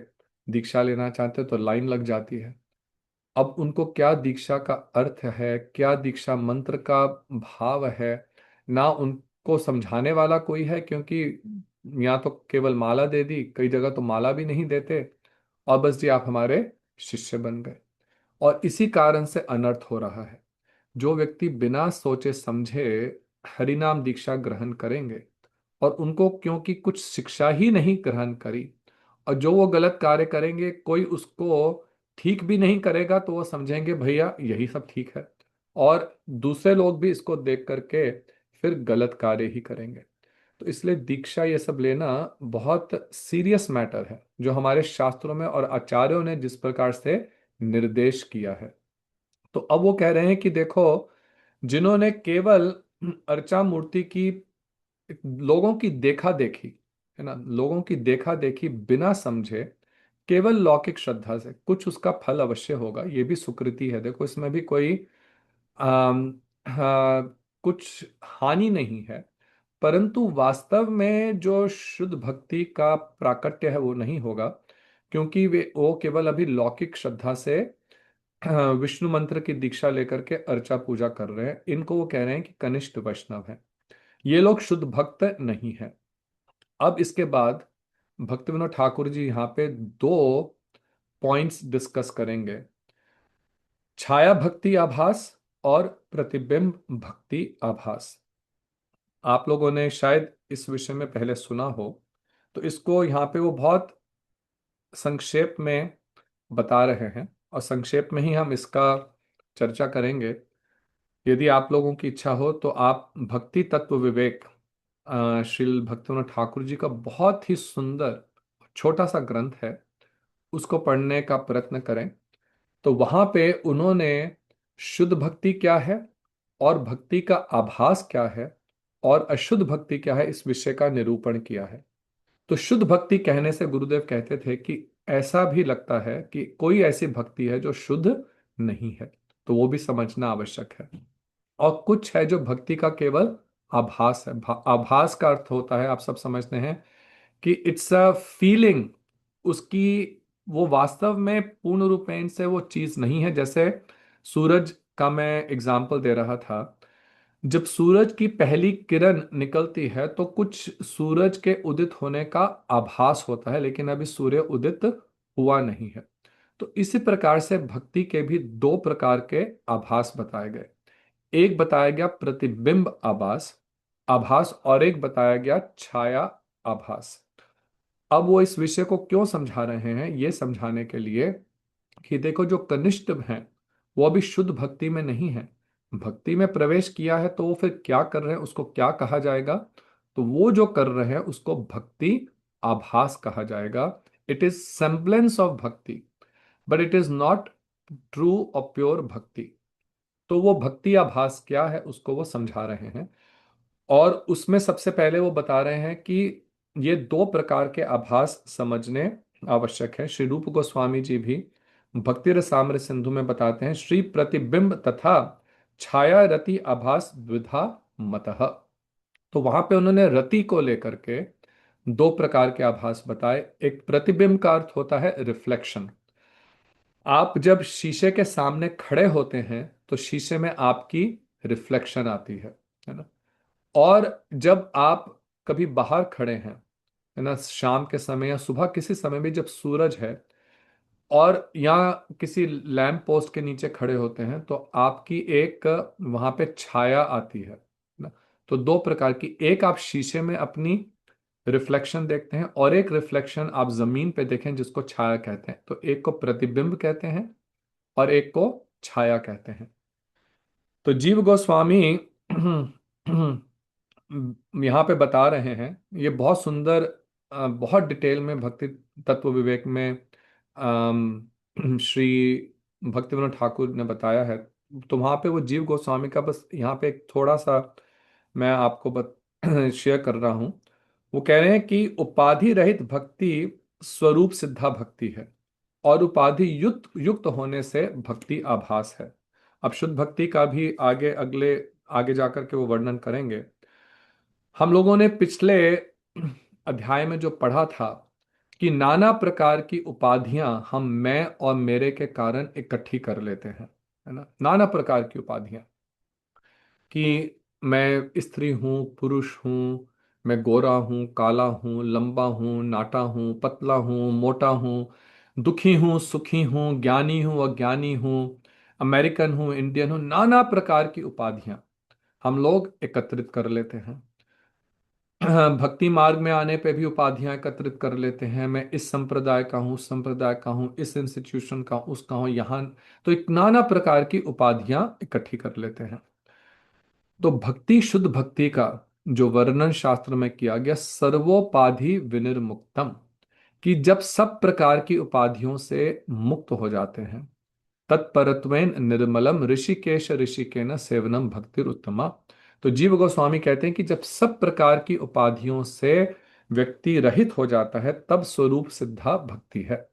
दीक्षा लेना चाहते हैं तो लाइन लग जाती है। अब उनको क्या दीक्षा का अर्थ है, क्या दीक्षा मंत्र का भाव है, ना उनको समझाने वाला कोई है, क्योंकि यहाँ तो केवल माला दे दी, कई जगह तो माला भी नहीं देते, और बस जी आप हमारे शिष्य बन गए। और इसी कारण से अनर्थ हो रहा है। जो व्यक्ति बिना सोचे समझे हरिनाम दीक्षा ग्रहण करेंगे, और उनको क्योंकि कुछ शिक्षा ही नहीं ग्रहण करी, और जो वो गलत कार्य करेंगे कोई उसको ठीक भी नहीं करेगा, तो वो समझेंगे भैया यही सब ठीक है, और दूसरे लोग भी इसको देख करके फिर गलत कार्य ही करेंगे। तो इसलिए दीक्षा ये सब लेना बहुत सीरियस मैटर है, जो हमारे शास्त्रों में और आचार्यों ने जिस प्रकार से निर्देश किया है। तो अब वो कह रहे हैं कि देखो, जिन्होंने केवल अर्चा मूर्ति की लोगों की देखा देखी, है ना, लोगों की देखा देखी बिना समझे केवल लौकिक श्रद्धा से कुछ उसका फल अवश्य होगा, ये भी सुकृति है, देखो इसमें भी कोई आम, कुछ हानि नहीं है, परंतु वास्तव में जो शुद्ध भक्ति का प्राकट्य है वो नहीं होगा, क्योंकि वे वो केवल अभी लौकिक श्रद्धा से विष्णु मंत्र की दीक्षा लेकर के अर्चा पूजा कर रहे हैं, इनको वो कह रहे हैं कि कनिष्ठ वैष्णव हैं, ये लोग शुद्ध भक्त नहीं है। अब इसके बाद भक्ति विनोद ठाकुर जी यहाँ पे दो पॉइंट्स डिस्कस करेंगे, छाया भक्ति आभास और प्रतिबिंब भक्ति आभास। आप लोगों ने शायद इस विषय में पहले सुना हो, तो इसको यहाँ पे वो बहुत संक्षेप में बता रहे हैं, और संक्षेप में ही हम इसका चर्चा करेंगे। यदि आप लोगों की इच्छा हो तो आप भक्ति तत्व विवेक, श्रील भक्तिविनोद ठाकुर जी का बहुत ही सुंदर छोटा सा ग्रंथ है, उसको पढ़ने का प्रयत्न करें। तो वहां पे उन्होंने शुद्ध भक्ति क्या है और भक्ति का आभास क्या है और अशुद्ध भक्ति क्या है, इस विषय का निरूपण किया है। तो शुद्ध भक्ति कहने से गुरुदेव कहते थे कि ऐसा भी लगता है कि कोई ऐसी भक्ति है जो शुद्ध नहीं है, तो वो भी समझना आवश्यक है। और कुछ है जो भक्ति का केवल आभास है। आभास का अर्थ होता है, आप सब समझते हैं, कि इट्स अ फीलिंग। उसकी, वो वास्तव में पूर्ण रूपेण से वो चीज नहीं है। जैसे सूरज का मैं एग्जाम्पल दे रहा था, जब सूरज की पहली किरण निकलती है तो कुछ सूरज के उदित होने का आभास होता है, लेकिन अभी सूर्य उदित हुआ नहीं है। तो इसी प्रकार से भक्ति के भी दो प्रकार के आभास बताए गए। एक बताया गया प्रतिबिंब आभास आभास, और एक बताया गया छाया आभास। अब वो इस विषय को क्यों समझा रहे हैं, ये समझाने के लिए कि देखो, जो कनिष्ठ हैं वो अभी शुद्ध भक्ति में नहीं है। भक्ति में प्रवेश किया है तो वो फिर क्या कर रहे हैं, उसको क्या कहा जाएगा? तो वो जो कर रहे हैं उसको भक्ति आभास कहा जाएगा। इट इज सेम्बलेंस ऑफ भक्ति, but it is not true और प्योर भक्ति। तो वो भक्ति आभास क्या है उसको वो समझा रहे हैं। और उसमें सबसे पहले वो बता रहे हैं कि ये दो प्रकार के आभास समझने आवश्यक है। श्री रूप गोस्वामी जी भी भक्ति रसामृत सिंधु में बताते हैं, श्री प्रतिबिंब तथा छाया रति आभास द्विधा मतः। तो वहां पे उन्होंने रति को लेकर के दो प्रकार के आभास बताए। एक प्रतिबिंब का अर्थ होता है रिफ्लेक्शन। आप जब शीशे के सामने खड़े होते हैं तो शीशे में आपकी रिफ्लेक्शन आती है ना। और जब आप कभी बाहर खड़े हैं, है ना, शाम के समय या सुबह किसी समय भी जब सूरज है और या किसी लैंप पोस्ट के नीचे खड़े होते हैं तो आपकी एक वहां पे छाया आती है ना। तो दो प्रकार की, एक आप शीशे में अपनी रिफ्लेक्शन देखते हैं और एक रिफ्लेक्शन आप जमीन पे देखें जिसको छाया कहते हैं। तो एक को प्रतिबिंब कहते हैं और एक को छाया कहते हैं। तो जीव गोस्वामी यहाँ पे बता रहे हैं, ये बहुत सुंदर, बहुत डिटेल में भक्ति तत्व विवेक में श्री भक्ति विनोद ठाकुर ने बताया है। तो वहाँ पे वो जीव गोस्वामी का बस यहाँ पे एक थोड़ा सा मैं आपको शेयर कर रहा हूँ। वो कह रहे हैं कि उपाधि रहित भक्ति स्वरूप सिद्धा भक्ति है, और उपाधि युक्त युक्त होने से भक्ति आभास है। अब शुद्ध भक्ति का भी आगे जाकर के वो वर्णन करेंगे। हम लोगों ने पिछले अध्याय में जो पढ़ा था कि नाना प्रकार की उपाधियां हम मैं और मेरे के कारण इकट्ठी कर लेते हैं, है ना। नाना प्रकार की उपाधियां, कि मैं स्त्री हूँ, पुरुष हूँ, मैं गोरा हूँ, काला हूँ, लंबा हूँ, नाटा हूँ, पतला हूँ, मोटा हूँ, दुखी हूँ, सुखी हूँ, ज्ञानी हूँ, अज्ञानी हूँ, अमेरिकन हूँ, इंडियन हूँ। नाना प्रकार की उपाधियां हम लोग एकत्रित कर लेते हैं। भक्ति मार्ग में आने पे भी उपाधियां एकत्रित कर लेते हैं। मैं इस संप्रदाय का हूँ, उस संप्रदाय का हूँ, इस इंस्टीट्यूशन का, उसका हूँ, यहाँ। तो एक नाना प्रकार की उपाधियां इकट्ठी कर लेते हैं। तो भक्ति, शुद्ध भक्ति का जो वर्णन शास्त्र में किया गया, सर्वोपाधि विनिर्मुक्तम, कि जब सब प्रकार की उपाधियों से मुक्त हो जाते हैं, तत्परत्वेन निर्मलम ऋषिकेश ऋषिकेन सेवनम भक्तिर उत्तमा। तो जीव गोस्वामी कहते हैं कि जब सब प्रकार की उपाधियों से व्यक्ति रहित हो जाता है तब स्वरूप सिद्धा भक्ति है।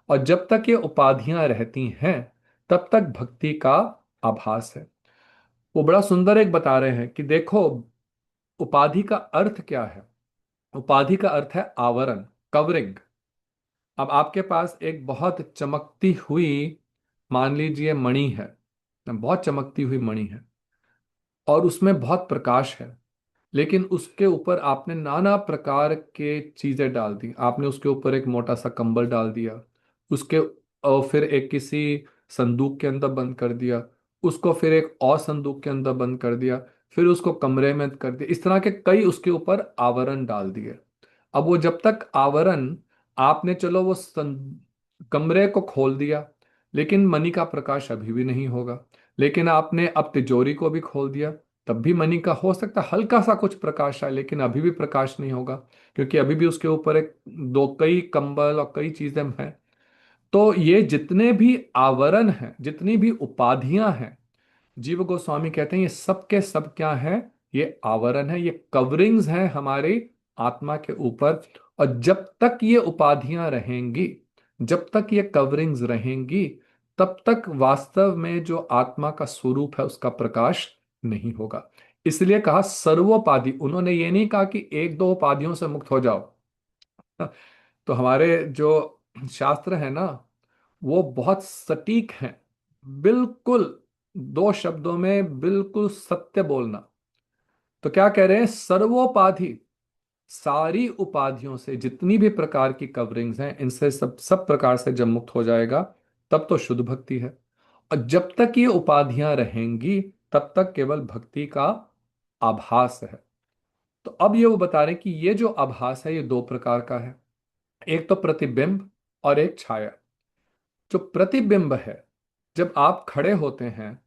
और जब तक ये उपाधियां रहती हैं तब तक भक्ति का आभास है। वो बड़ा सुंदर एक बता रहे हैं कि देखो, उपाधि का अर्थ क्या है। उपाधि का अर्थ है आवरण, कवरिंग। अब आपके पास एक बहुत चमकती हुई, मान लीजिए मणि है, बहुत चमकती हुई मणि है और उसमें बहुत प्रकाश है, लेकिन उसके ऊपर आपने नाना प्रकार के चीजें डाल दी। आपने उसके ऊपर एक मोटा सा कंबल डाल दिया, उसके और फिर एक किसी संदूक के अंदर बंद कर दिया, उसको फिर एक और संदूक के अंदर बंद कर दिया, फिर उसको कमरे में कर दिया। इस तरह के कई उसके ऊपर आवरण डाल दिए। अब वो जब तक आवरण, आपने चलो वो कमरे को खोल दिया, लेकिन मणि का प्रकाश अभी भी नहीं होगा। लेकिन आपने अब तिजोरी को भी खोल दिया, तब भी मणि का हो सकता है हल्का सा कुछ प्रकाश आए, लेकिन अभी भी प्रकाश नहीं होगा, क्योंकि अभी भी उसके ऊपर एक दो कई कंबल और कई चीजें हैं। तो ये जितने भी आवरण हैं, जितनी भी उपाधियां हैं, जीव गोस्वामी कहते हैं ये सब के सब क्या है, ये आवरण है, ये कवरिंग्स हैं हमारी आत्मा के ऊपर। और जब तक ये उपाधियां रहेंगी, जब तक ये कवरिंग्स रहेंगी, तब तक वास्तव में जो आत्मा का स्वरूप है उसका प्रकाश नहीं होगा। इसलिए कहा सर्वोपाधि। उन्होंने ये नहीं कहा कि एक दो उपाधियों से मुक्त हो जाओ। तो हमारे जो शास्त्र है ना, वो बहुत सटीक हैं, बिल्कुल दो शब्दों में बिल्कुल सत्य बोलना। तो क्या कह रहे हैं, सर्वोपाधि, सारी उपाधियों से, जितनी भी प्रकार की कवरिंग्स हैं, इनसे सब सब प्रकार से जब मुक्त हो जाएगा, तब तो शुद्ध भक्ति है। और जब तक ये उपाधियां रहेंगी, तब तक केवल भक्ति का आभास है। तो अब ये वो बता रहे हैं कि ये जो आभास है, ये दो प्रकार का है। एक तो प्रतिबिंब और एक छाया। जो प्रतिबिंब है, जब आप खड़े होते हैं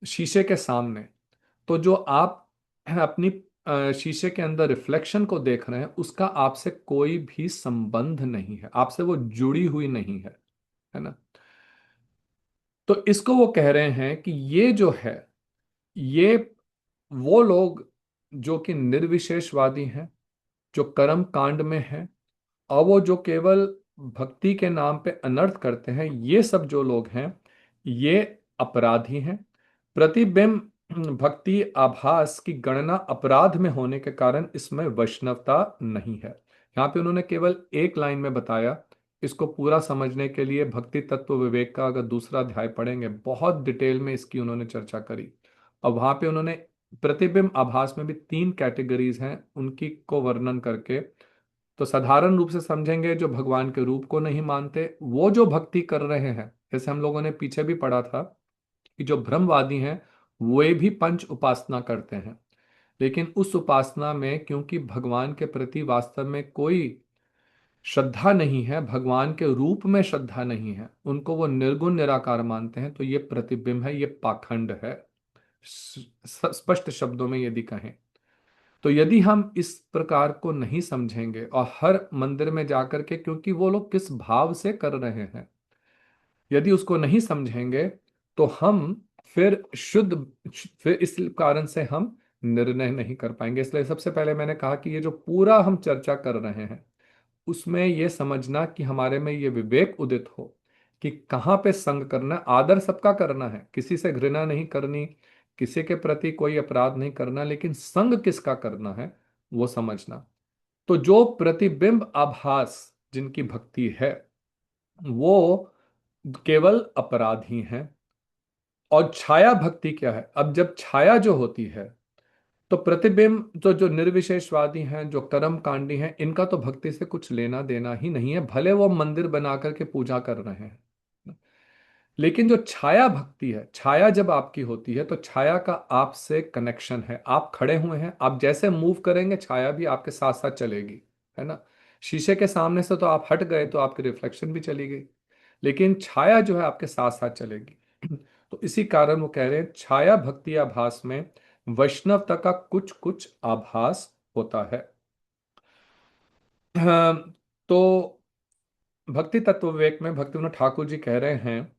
शीशे के सामने, तो जो आप अपनी शीशे के अंदर रिफ्लेक्शन को देख रहे हैं, उसका आपसे कोई भी संबंध नहीं है, आपसे वो जुड़ी हुई नहीं है ना। तो इसको वो कह रहे हैं कि ये जो है, ये वो लोग जो कि निर्विशेषवादी हैं, जो कर्म कांड में हैं, और वो जो केवल भक्ति के नाम पे अनर्थ करते हैं, ये सब जो लोग हैं, ये अपराधी हैं। प्रतिबिंब भक्ति आभास की गणना अपराध में होने के कारण इसमें वैष्णवता नहीं है। यहाँ पे उन्होंने केवल एक लाइन में बताया। इसको पूरा समझने के लिए भक्ति तत्व विवेक का अगर दूसरा अध्याय पढ़ेंगे, बहुत डिटेल में इसकी उन्होंने चर्चा करी। और वहां पे उन्होंने प्रतिबिंब आभास में भी तीन कैटेगरीज हैं, उनकी को वर्णन करके। तो साधारण रूप से समझेंगे, जो भगवान के रूप को नहीं मानते, वो जो भक्ति कर रहे हैं, जैसे हम लोगों ने पीछे भी पढ़ा था कि जो ब्रह्मवादी हैं, वे भी पंच उपासना करते हैं। लेकिन उस उपासना में क्योंकि भगवान के प्रति वास्तव में कोई श्रद्धा नहीं है, भगवान के रूप में श्रद्धा नहीं है, उनको वो निर्गुण निराकार मानते हैं, तो ये प्रतिबिंब है, ये पाखंड है। स्पष्ट शब्दों में यदि कहें, तो यदि हम इस प्रकार को नहीं समझेंगे और हर मंदिर में जाकर के, क्योंकि वो लोग किस भाव से कर रहे हैं, यदि उसको नहीं समझेंगे, तो हम फिर शुद्ध, फिर इस कारण से हम निर्णय नहीं कर पाएंगे। इसलिए सबसे पहले मैंने कहा कि ये जो पूरा हम चर्चा कर रहे हैं, उसमें ये समझना कि हमारे में ये विवेक उदित हो कि कहाँ पे संग करना है। आदर सबका करना है, किसी से घृणा नहीं करनी, किसी के प्रति कोई अपराध नहीं करना, लेकिन संग किसका करना है वो समझना। तो जो प्रतिबिंब आभास जिनकी भक्ति है, वो केवल अपराधी हैं। और छाया भक्ति क्या है? अब जब छाया जो होती है, तो प्रतिबिंब तो जो निर्विशेषवादी हैं, जो कर्म कांडी हैं, इनका तो भक्ति से कुछ लेना देना ही नहीं है, भले वो मंदिर बना करके पूजा कर रहे हैं। लेकिन जो छाया भक्ति है, छाया जब आपकी होती है, तो छाया का आपसे कनेक्शन है। आप खड़े हुए हैं, आप जैसे मूव करेंगे, छाया भी आपके साथ साथ चलेगी, है ना। शीशे के सामने से तो आप हट गए, तो आपकी रिफ्लेक्शन भी चली गई, लेकिन छाया जो है आपके साथ साथ चलेगी। तो इसी कारण वो कह रहे हैं छाया भक्ति आभास में वैष्णवता का कुछ कुछ आभास होता है। तो भक्ति तत्व विवेक में भक्ति विनोद ठाकुर जी कह रहे हैं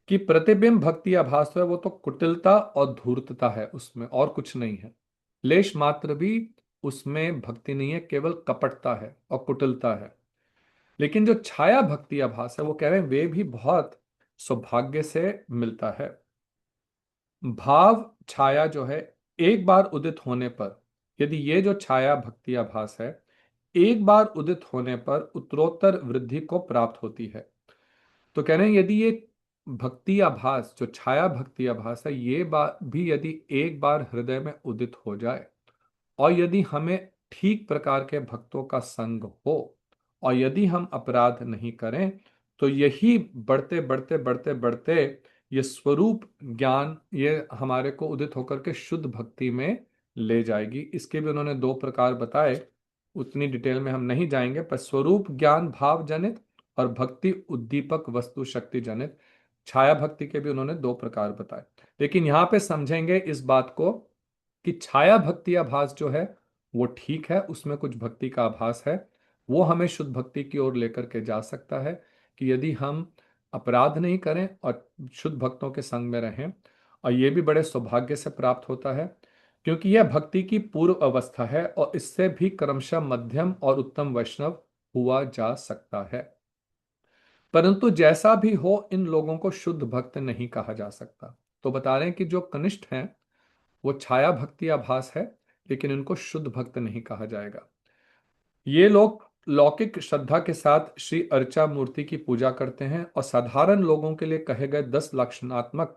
कि प्रतिबिंब भक्ति आभास है, वो तो कुटिलता और धूर्तता है, उसमें और कुछ नहीं है। लेश मात्र भी उसमें भक्ति नहीं है, केवल कपटता है और कुटिलता है। लेकिन जो छाया भक्ति आभास है, वो कह रहे हैं वे भी बहुत सौभाग्य से मिलता है। भाव छाया जो है, एक बार उदित होने पर, यदि ये जो छाया भक्ति आभास है, एक बार उदित होने पर उत्तरोत्तर वृद्धि को प्राप्त होती है। तो कह रहे हैं यदि ये भक्ति आभास, जो छाया भक्ति आभास है, ये बात भी यदि एक बार हृदय में उदित हो जाए, और यदि हमें ठीक प्रकार के भक्तों का संग हो, और यदि हम अपराध नहीं करें, तो यही बढ़ते बढ़ते बढ़ते बढ़ते ये स्वरूप ज्ञान, ये हमारे को उदित होकर के शुद्ध भक्ति में ले जाएगी। इसके भी उन्होंने दो प्रकार बताए, उतनी डिटेल में हम नहीं जाएंगे, पर स्वरूप ज्ञान भाव जनित और भक्ति उद्दीपक वस्तु शक्ति जनित, छाया भक्ति के भी उन्होंने दो प्रकार बताए। लेकिन यहां पे समझेंगे इस बात को कि छाया भक्ति आभास जो है, वो ठीक है, उसमें कुछ भक्ति का आभास है, वो हमें शुद्ध भक्ति की ओर लेकर के जा सकता है, कि यदि हम अपराध नहीं करें और शुद्ध भक्तों के संग में रहें। और ये भी बड़े सौभाग्य से प्राप्त होता है, क्योंकि यह भक्ति की पूर्व अवस्था है, और इससे भी क्रमशः मध्यम और उत्तम वैष्णव हुआ जा सकता है। परंतु जैसा भी हो, इन लोगों को शुद्ध भक्त नहीं कहा जा सकता। तो बता रहे हैं कि जो कनिष्ठ हैं, वो छाया भक्ति आभास है, लेकिन इनको शुद्ध भक्त नहीं कहा जाएगा। ये लोग लौकिक श्रद्धा के साथ श्री अर्चा मूर्ति की पूजा करते हैं और साधारण लोगों के लिए कहे गए 10 लक्षणात्मक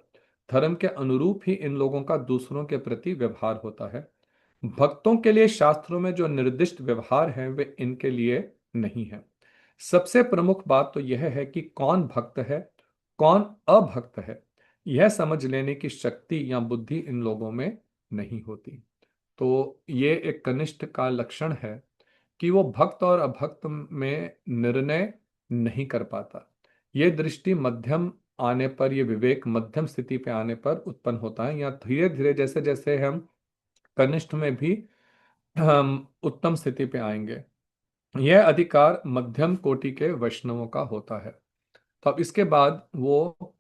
धर्म के अनुरूप ही इन लोगों का दूसरों के प्रति व्यवहार होता है। भक्तों के लिए शास्त्रों में जो निर्दिष्ट व्यवहार हैं वे इनके लिए नहीं है। सबसे प्रमुख बात तो यह है कि कौन भक्त है, कौन अभक्त है, यह समझ लेने की शक्ति या बुद्धि इन लोगों में नहीं होती। तो ये एक कनिष्ठ का लक्षण है कि वो भक्त और अभक्त में निर्णय नहीं कर पाता। ये दृष्टि मध्यम आने पर, ये विवेक मध्यम स्थिति पे आने पर उत्पन्न होता है, या धीरे धीरे जैसे जैसे हम कनिष्ठ में भी हम उत्तम स्थिति पे आएंगे। यह अधिकार मध्यम कोटि के वैष्णवों का होता है। तो अब इसके बाद वो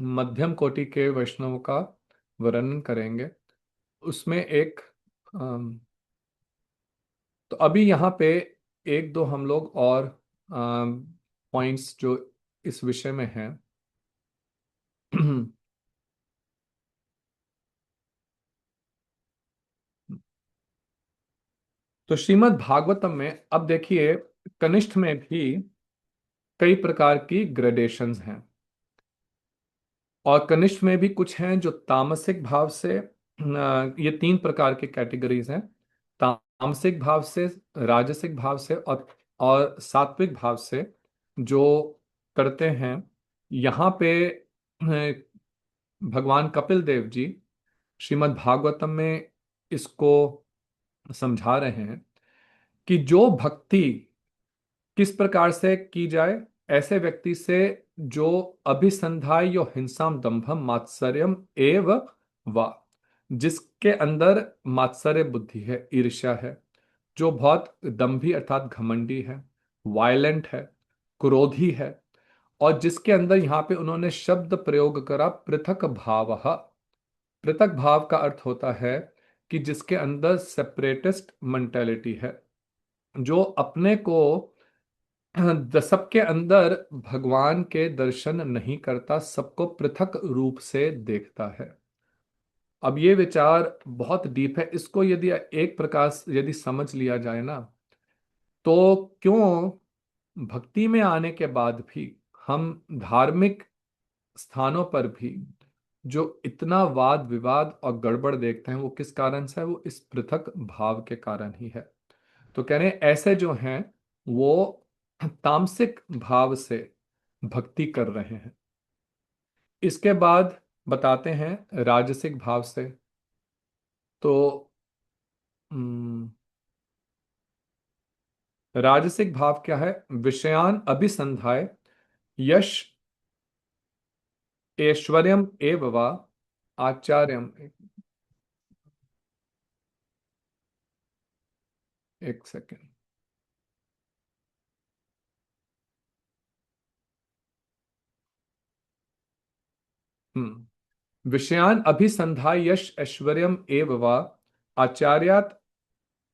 मध्यम कोटि के वैष्णवों का वर्णन करेंगे। उसमें एक तो अभी यहाँ पे एक दो हम लोग और पॉइंट्स जो इस विषय में हैं। तो श्रीमद् भागवतम में अब देखिए, कनिष्ठ में भी कई प्रकार की ग्रेडेशंस हैं, और कनिष्ठ में भी कुछ हैं जो तामसिक भाव से, ये तीन प्रकार की कैटेगरीज हैं। तामसिक भाव से, राजसिक भाव से और सात्विक भाव से जो करते हैं। यहाँ पे भगवान कपिल देव जी श्रीमद् भागवतम में इसको समझा रहे हैं कि जो भक्ति किस प्रकार से की जाए, ऐसे व्यक्ति से जो अभिसंधाय यो हिंसाम दंभम मात्सर्यम एव वा, जिसके अंदर मात्सर्य बुद्धि है, ईर्ष्या है, जो बहुत दंभी अर्थात घमंडी है, वायलेंट है, क्रोधी है, और जिसके अंदर यहाँ पे उन्होंने शब्द प्रयोग करा पृथक भाव। पृथक भाव का अर्थ होता है कि जिसके अंदर सेपरेटिस्ट मेंटेलिटी है, जो अपने को सबके अंदर भगवान के दर्शन नहीं करता, सबको पृथक रूप से देखता है। अब ये विचार बहुत डीप है, इसको यदि एक प्रकार से यदि समझ लिया जाए ना, तो क्यों भक्ति में आने के बाद भी हम धार्मिक स्थानों पर भी जो इतना वाद विवाद और गड़बड़ देखते हैं, वो किस कारण से है? वो इस पृथक भाव के कारण ही है। तो कह रहे हैं ऐसे जो हैं वो तामसिक भाव से भक्ति कर रहे हैं। इसके बाद बताते हैं राजसिक भाव से। तो हम्म, राजसिक भाव क्या है? विषयान अभिसंधाय यश ऐश्वर्यम एव वा आचार्यम। एक सेकेंड। विषयान अभिसंधाय यश ऐश्वर्यम एव वा आचार्यात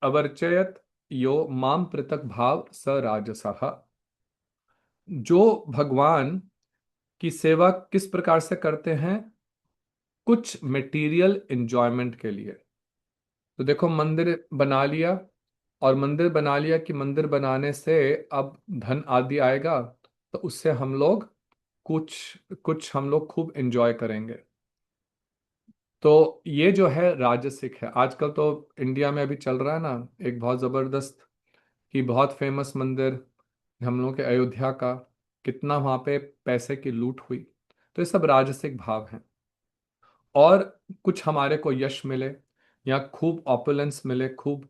अवर्चयत यो माम पृथक भाव स राजसः। जो भगवान की सेवा किस प्रकार से करते हैं? कुछ मटेरियल एंजॉयमेंट के लिए। तो देखो, मंदिर बना लिया, और मंदिर बना लिया कि मंदिर बनाने से अब धन आदि आएगा, तो उससे हम लोग कुछ कुछ हम लोग खूब एंजॉय करेंगे। तो ये जो है राजसिक है। आजकल तो इंडिया में अभी चल रहा है ना एक बहुत जबरदस्त, कि बहुत फेमस मंदिर हम लोग के अयोध्या का, कितना वहां पे पैसे की लूट हुई। तो ये सब राजसिक भाव हैं। और कुछ हमारे को यश मिले या खूब ऑपुलेंस मिले, खूब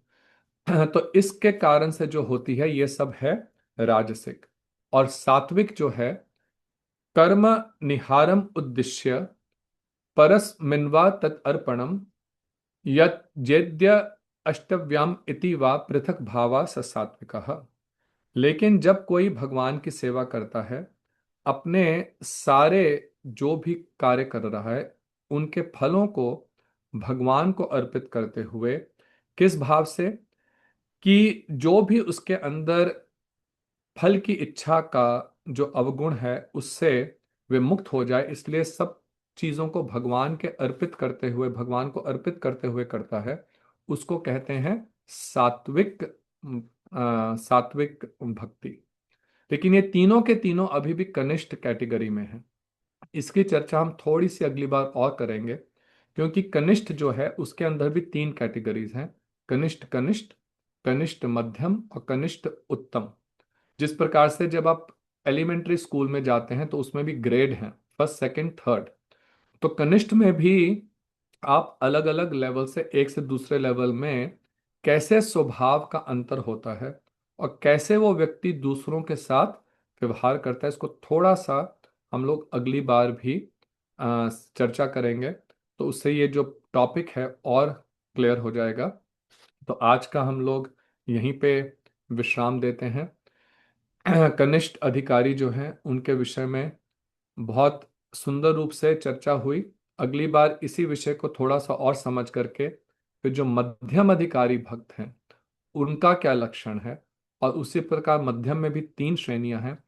तो इसके कारण से जो होती है ये सब है राजसिक। और सात्विक जो है, कर्म निहारम उद्देश्य परस मिन्वा तत् यत जेद्य अष्टव्याम इति वा पृथक भावा स सात्विकः। लेकिन जब कोई भगवान की सेवा करता है, अपने सारे जो भी कार्य कर रहा है उनके फलों को भगवान को अर्पित करते हुए, किस भाव से? कि जो भी उसके अंदर फल की इच्छा का जो अवगुण है उससे वे मुक्त हो जाए, इसलिए सब चीजों को भगवान के अर्पित करते हुए, भगवान को अर्पित करते हुए करता है, उसको कहते हैं सात्विक, सात्विक भक्ति। लेकिन ये तीनों के तीनों अभी भी कनिष्ठ कैटेगरी में हैं। इसकी चर्चा हम थोड़ी सी अगली बार और करेंगे, क्योंकि कनिष्ठ जो है उसके अंदर भी तीन कैटेगरीज हैं: कनिष्ठ कनिष्ठ, कनिष्ठ मध्यम और कनिष्ठ उत्तम। जिस प्रकार से जब आप एलिमेंट्री स्कूल में जाते हैं तो उसमें भी ग्रेड हैं, फर्स्ट सेकंड थर्ड। तो कनिष्ठ में भी आप अलग अलग लेवल से एक से दूसरे लेवल में कैसे स्वभाव का अंतर होता है और कैसे वो व्यक्ति दूसरों के साथ व्यवहार करता है, इसको थोड़ा सा हम लोग अगली बार भी चर्चा करेंगे। तो उससे ये जो टॉपिक है और क्लियर हो जाएगा। तो आज का हम लोग यहीं पे विश्राम देते हैं। कनिष्ठ अधिकारी जो हैं उनके विषय में बहुत सुंदर रूप से चर्चा हुई। अगली बार इसी विषय को थोड़ा सा और समझ करके फिर जो मध्यम अधिकारी भक्त हैं उनका क्या लक्षण है, और उसी प्रकार मध्यम में भी तीन श्रेणियां हैं।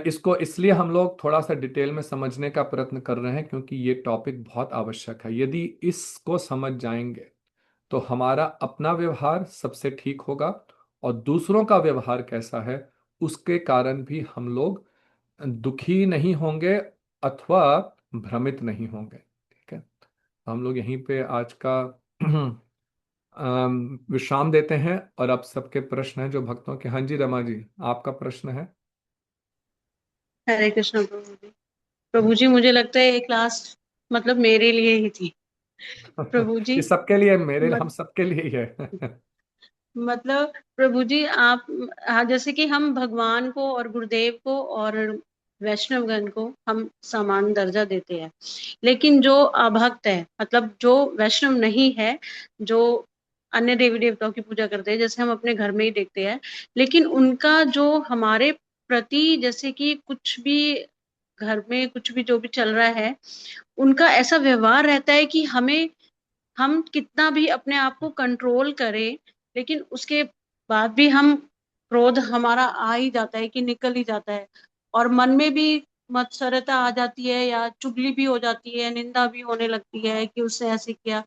इसको इसलिए हम लोग थोड़ा सा डिटेल में समझने का प्रयत्न कर रहे हैं क्योंकि ये टॉपिक बहुत आवश्यक है। यदि इसको समझ जाएंगे तो हमारा अपना व्यवहार सबसे ठीक होगा, और दूसरों का व्यवहार कैसा है उसके कारण भी हम लोग दुखी नहीं होंगे अथवा भ्रमित नहीं होंगे। ठीक है, हम लोग यहीं पे आज का विश्राम देते हैं। और अब सबके प्रश्न हैं जो भक्तों के। हाँ जी रमा जी, आपका प्रश्न है। हरे कृष्ण प्रभु जी। प्रभु जी, मुझे लगता है ये क्लास मतलब मेरे लिए ही थी। प्रभु जी, ये सबके लिए, मेरे, हम मत, सबके लिए ही है। मतलब प्रभु जी आप, हाँ, जैसे कि हम भगवान को और गुरुदेव को और वैष्णवगण को हम समान दर्जा देते हैं, लेकिन जो अभक्त है, मतलब जो वैष्णव नहीं है, जो अन्य देवी देवताओं की पूजा करते हैं, जैसे हम अपने घर में ही देखते हैं, लेकिन उनका जो हमारे प्रति, जैसे कि कुछ भी घर में कुछ भी जो भी चल रहा है, उनका ऐसा व्यवहार रहता है कि हम कितना भी अपने आप को कंट्रोल करें, लेकिन उसके बाद भी हम, क्रोध हमारा आ ही जाता है कि निकल ही जाता है, और मन में भी मत्सरता आ जाती है, या चुगली भी हो जाती है, निंदा भी होने लगती है कि उसने ऐसे किया।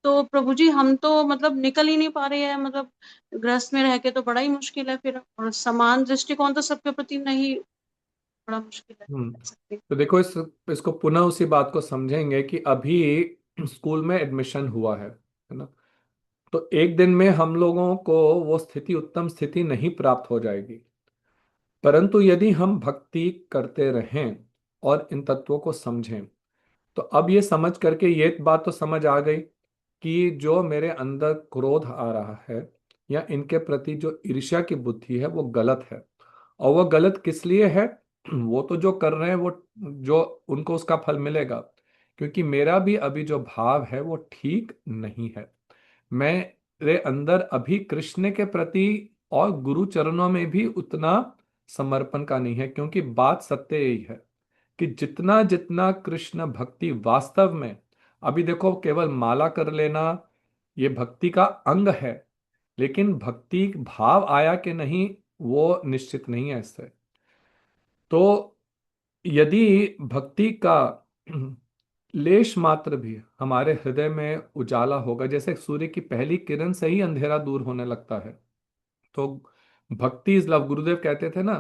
तो प्रभु जी, हम तो मतलब निकल ही नहीं पा रहे हैं, मतलब गृहस्थ में रह के तो बड़ा ही मुश्किल है फिर, और समान दृष्टिकोण तो सबके प्रति नहीं, बड़ा मुश्किल है, हम्म। कह सकते हैं। तो देखो, इसको पुनः उसी बात को समझेंगे कि अभी स्कूल में एडमिशन हुआ है ना। तो एक दिन में हम लोगों को वो स्थिति, उत्तम स्थिति नहीं प्राप्त हो जाएगी। परंतु यदि हम भक्ति करते रहें और इन तत्वों को समझें, तो अब ये समझ करके ये बात तो समझ आ गई कि जो मेरे अंदर क्रोध आ रहा है या इनके प्रति जो ईर्ष्या की बुद्धि है वो गलत है। और वो गलत किस लिए है? वो तो जो कर रहे हैं वो, जो उनको उसका फल मिलेगा, क्योंकि मेरा भी अभी जो भाव है वो ठीक नहीं है। मेरे अंदर अभी कृष्ण के प्रति और गुरु चरणों में भी उतना समर्पण का नहीं है, क्योंकि बात सत्य यही है कि जितना जितना कृष्ण भक्ति वास्तव में, अभी देखो केवल माला कर लेना ये भक्ति का अंग है, लेकिन भक्ति भाव आया कि नहीं वो निश्चित नहीं है इससे। तो यदि भक्ति का लेश मात्र भी हमारे हृदय में उजाला होगा, जैसे सूर्य की पहली किरण से ही अंधेरा दूर होने लगता है, तो भक्ति इज लव, गुरुदेव कहते थे ना,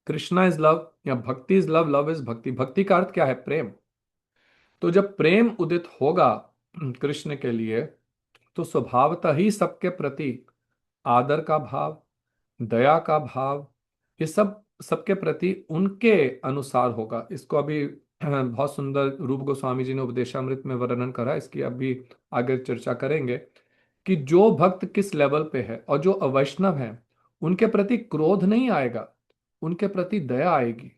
कृष्णा इज लव या भक्ति इज लव, लव इज भक्ति। भक्ति का अर्थ क्या है? प्रेम। तो जब प्रेम उदित होगा कृष्ण के लिए, तो स्वभावतः ही सबके प्रति आदर का भाव, दया का भाव, ये सब सबके प्रति उनके अनुसार होगा। इसको अभी बहुत सुंदर रूप गोस्वामी जी ने उपदेशामृत में वर्णन करा, इसकी अभी आगे चर्चा करेंगे कि जो भक्त किस लेवल पे है, और जो अवैष्णव है उनके प्रति क्रोध नहीं आएगा, उनके प्रति दया आएगी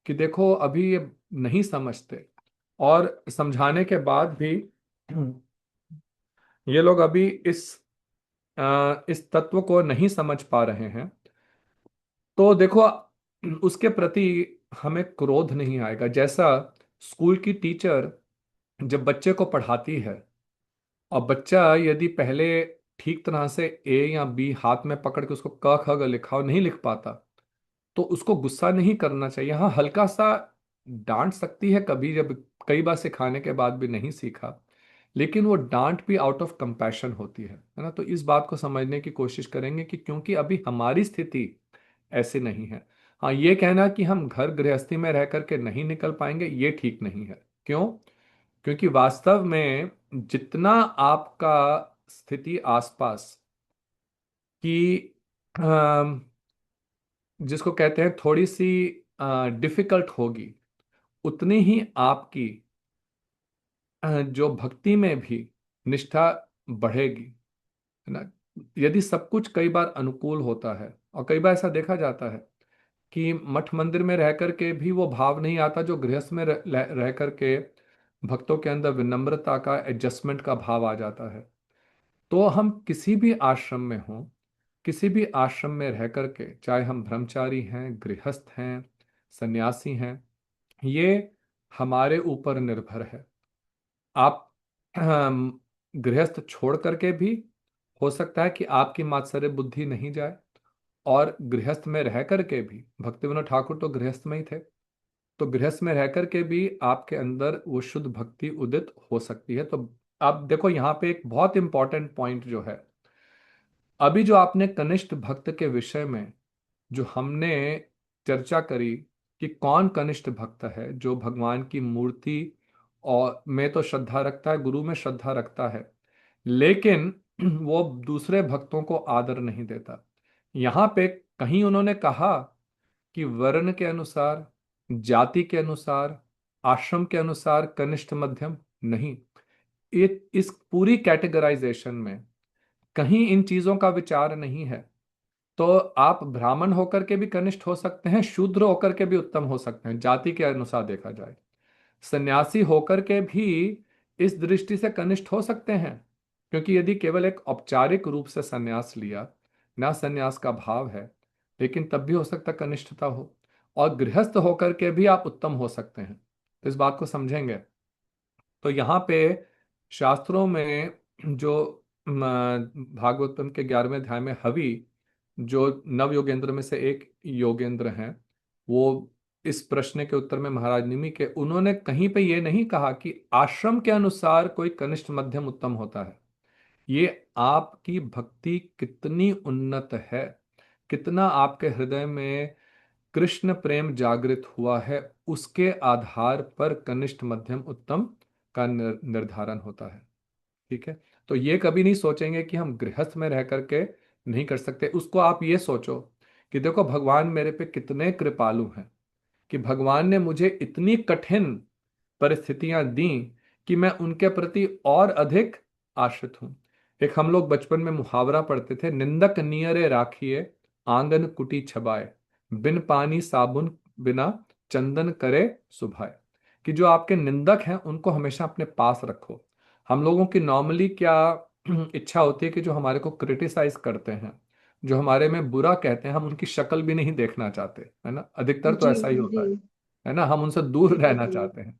कि देखो अभी ये नहीं समझते, और समझाने के बाद भी ये लोग अभी इस तत्व को नहीं समझ पा रहे हैं। तो देखो, उसके प्रति हमें क्रोध नहीं आएगा। जैसा स्कूल की टीचर जब बच्चे को पढ़ाती है, और बच्चा यदि पहले ठीक तरह से ए या बी हाथ में पकड़ के उसको क ख ग लिखाओ नहीं लिख पाता, तो उसको गुस्सा नहीं करना चाहिए। हाँ, हल्का सा डांट सकती है कभी, जब कई बार सिखाने के बाद भी नहीं सीखा, लेकिन वो डांट भी आउट ऑफ कंपैशन होती है ना। तो इस बात को समझने की कोशिश करेंगे कि क्योंकि अभी हमारी स्थिति ऐसी नहीं है। हाँ, ये कहना कि हम घर गृहस्थी में रह करके नहीं निकल पाएंगे, ये ठीक नहीं है। क्यों? क्योंकि वास्तव में जितना आपका स्थिति आसपास की जिसको कहते हैं थोड़ी सी डिफिकल्ट होगी, उतनी ही आपकी जो भक्ति में भी निष्ठा बढ़ेगी, है ना। यदि सब कुछ कई बार अनुकूल होता है, और कई बार ऐसा देखा जाता है कि मठ मंदिर में रह करके भी वो भाव नहीं आता जो गृहस्थ में रह करके भक्तों के अंदर विनम्रता का, एडजस्टमेंट का भाव आ जाता है। तो हम किसी भी आश्रम में हों, किसी भी आश्रम में रह करके, चाहे हम ब्रह्मचारी हैं, गृहस्थ हैं, सन्यासी हैं, ये हमारे ऊपर निर्भर है। आप गृहस्थ छोड़ करके भी हो सकता है कि आपकी मात्सर्य बुद्धि नहीं जाए, और गृहस्थ में रह करके भी, भक्ति विनोद ठाकुर तो गृहस्थ में ही थे, तो गृहस्थ में रह करके भी आपके अंदर वो शुद्ध भक्ति उदित हो सकती है। तो आप देखो यहाँ पे एक बहुत इंपॉर्टेंट पॉइंट जो है, अभी जो आपने कनिष्ठ भक्त के विषय में जो हमने चर्चा करी कि कौन कनिष्ठ भक्त है, जो भगवान की मूर्ति और में तो श्रद्धा रखता है, गुरु में श्रद्धा रखता है, लेकिन वो दूसरे भक्तों को आदर नहीं देता। यहाँ पे कहीं उन्होंने कहा कि वर्ण के अनुसार, जाति के अनुसार, आश्रम के अनुसार कनिष्ठ मध्यम नहीं। ये इस पूरी कैटेगराइजेशन में कहीं इन चीजों का विचार नहीं है। तो आप ब्राह्मण होकर के भी कनिष्ठ हो सकते हैं, शूद्र होकर के भी उत्तम हो सकते हैं, जाति के अनुसार देखा जाए। सन्यासी होकर के भी इस दृष्टि से कनिष्ठ हो सकते हैं, क्योंकि यदि केवल एक औपचारिक रूप से सन्यास लिया, ना सन्यास का भाव है, लेकिन तब भी हो सकता है कनिष्ठता हो। और गृहस्थ होकर के भी आप उत्तम हो सकते हैं। तो इस बात को समझेंगे। तो यहाँ पे शास्त्रों में जो भागवतम के 11वें अध्याय में हवि, जो नव योगेंद्र में से एक योगेंद्र हैं, वो इस प्रश्न के उत्तर में महाराज निमि के, उन्होंने कहीं पे ये नहीं कहा कि आश्रम के अनुसार कोई कनिष्ठ मध्यम उत्तम होता है। ये आपकी भक्ति कितनी उन्नत है, कितना आपके हृदय में कृष्ण प्रेम जागृत हुआ है, उसके आधार पर कनिष्ठ मध्यम उत्तम का निर्धारण होता है। ठीक है। तो ये कभी नहीं सोचेंगे कि हम गृहस्थ में रह करके नहीं कर सकते। उसको आप ये सोचो कि देखो भगवान मेरे पे कितने कृपालु हैं, कि भगवान ने मुझे इतनी कठिन परिस्थितियां दी कि मैं उनके प्रति और अधिक आश्रित हूं। एक हम लोग बचपन में मुहावरा पढ़ते थे, निंदक नियरे राखिए, आंगन कुटी छबाए, बिन पानी साबुन बिना चंदन करे सुभाए। कि जो आपके निंदक हैं उनको हमेशा अपने पास रखो। हम लोगों की नॉर्मली क्या इच्छा होती है कि जो हमारे को क्रिटिसाइज करते हैं, जो हमारे में बुरा कहते हैं, हम उनकी शक्ल भी नहीं देखना चाहते, है ना। अधिकतर तो जी ऐसा ही होता जी है ना। हम उनसे दूर जी रहना जी। चाहते हैं।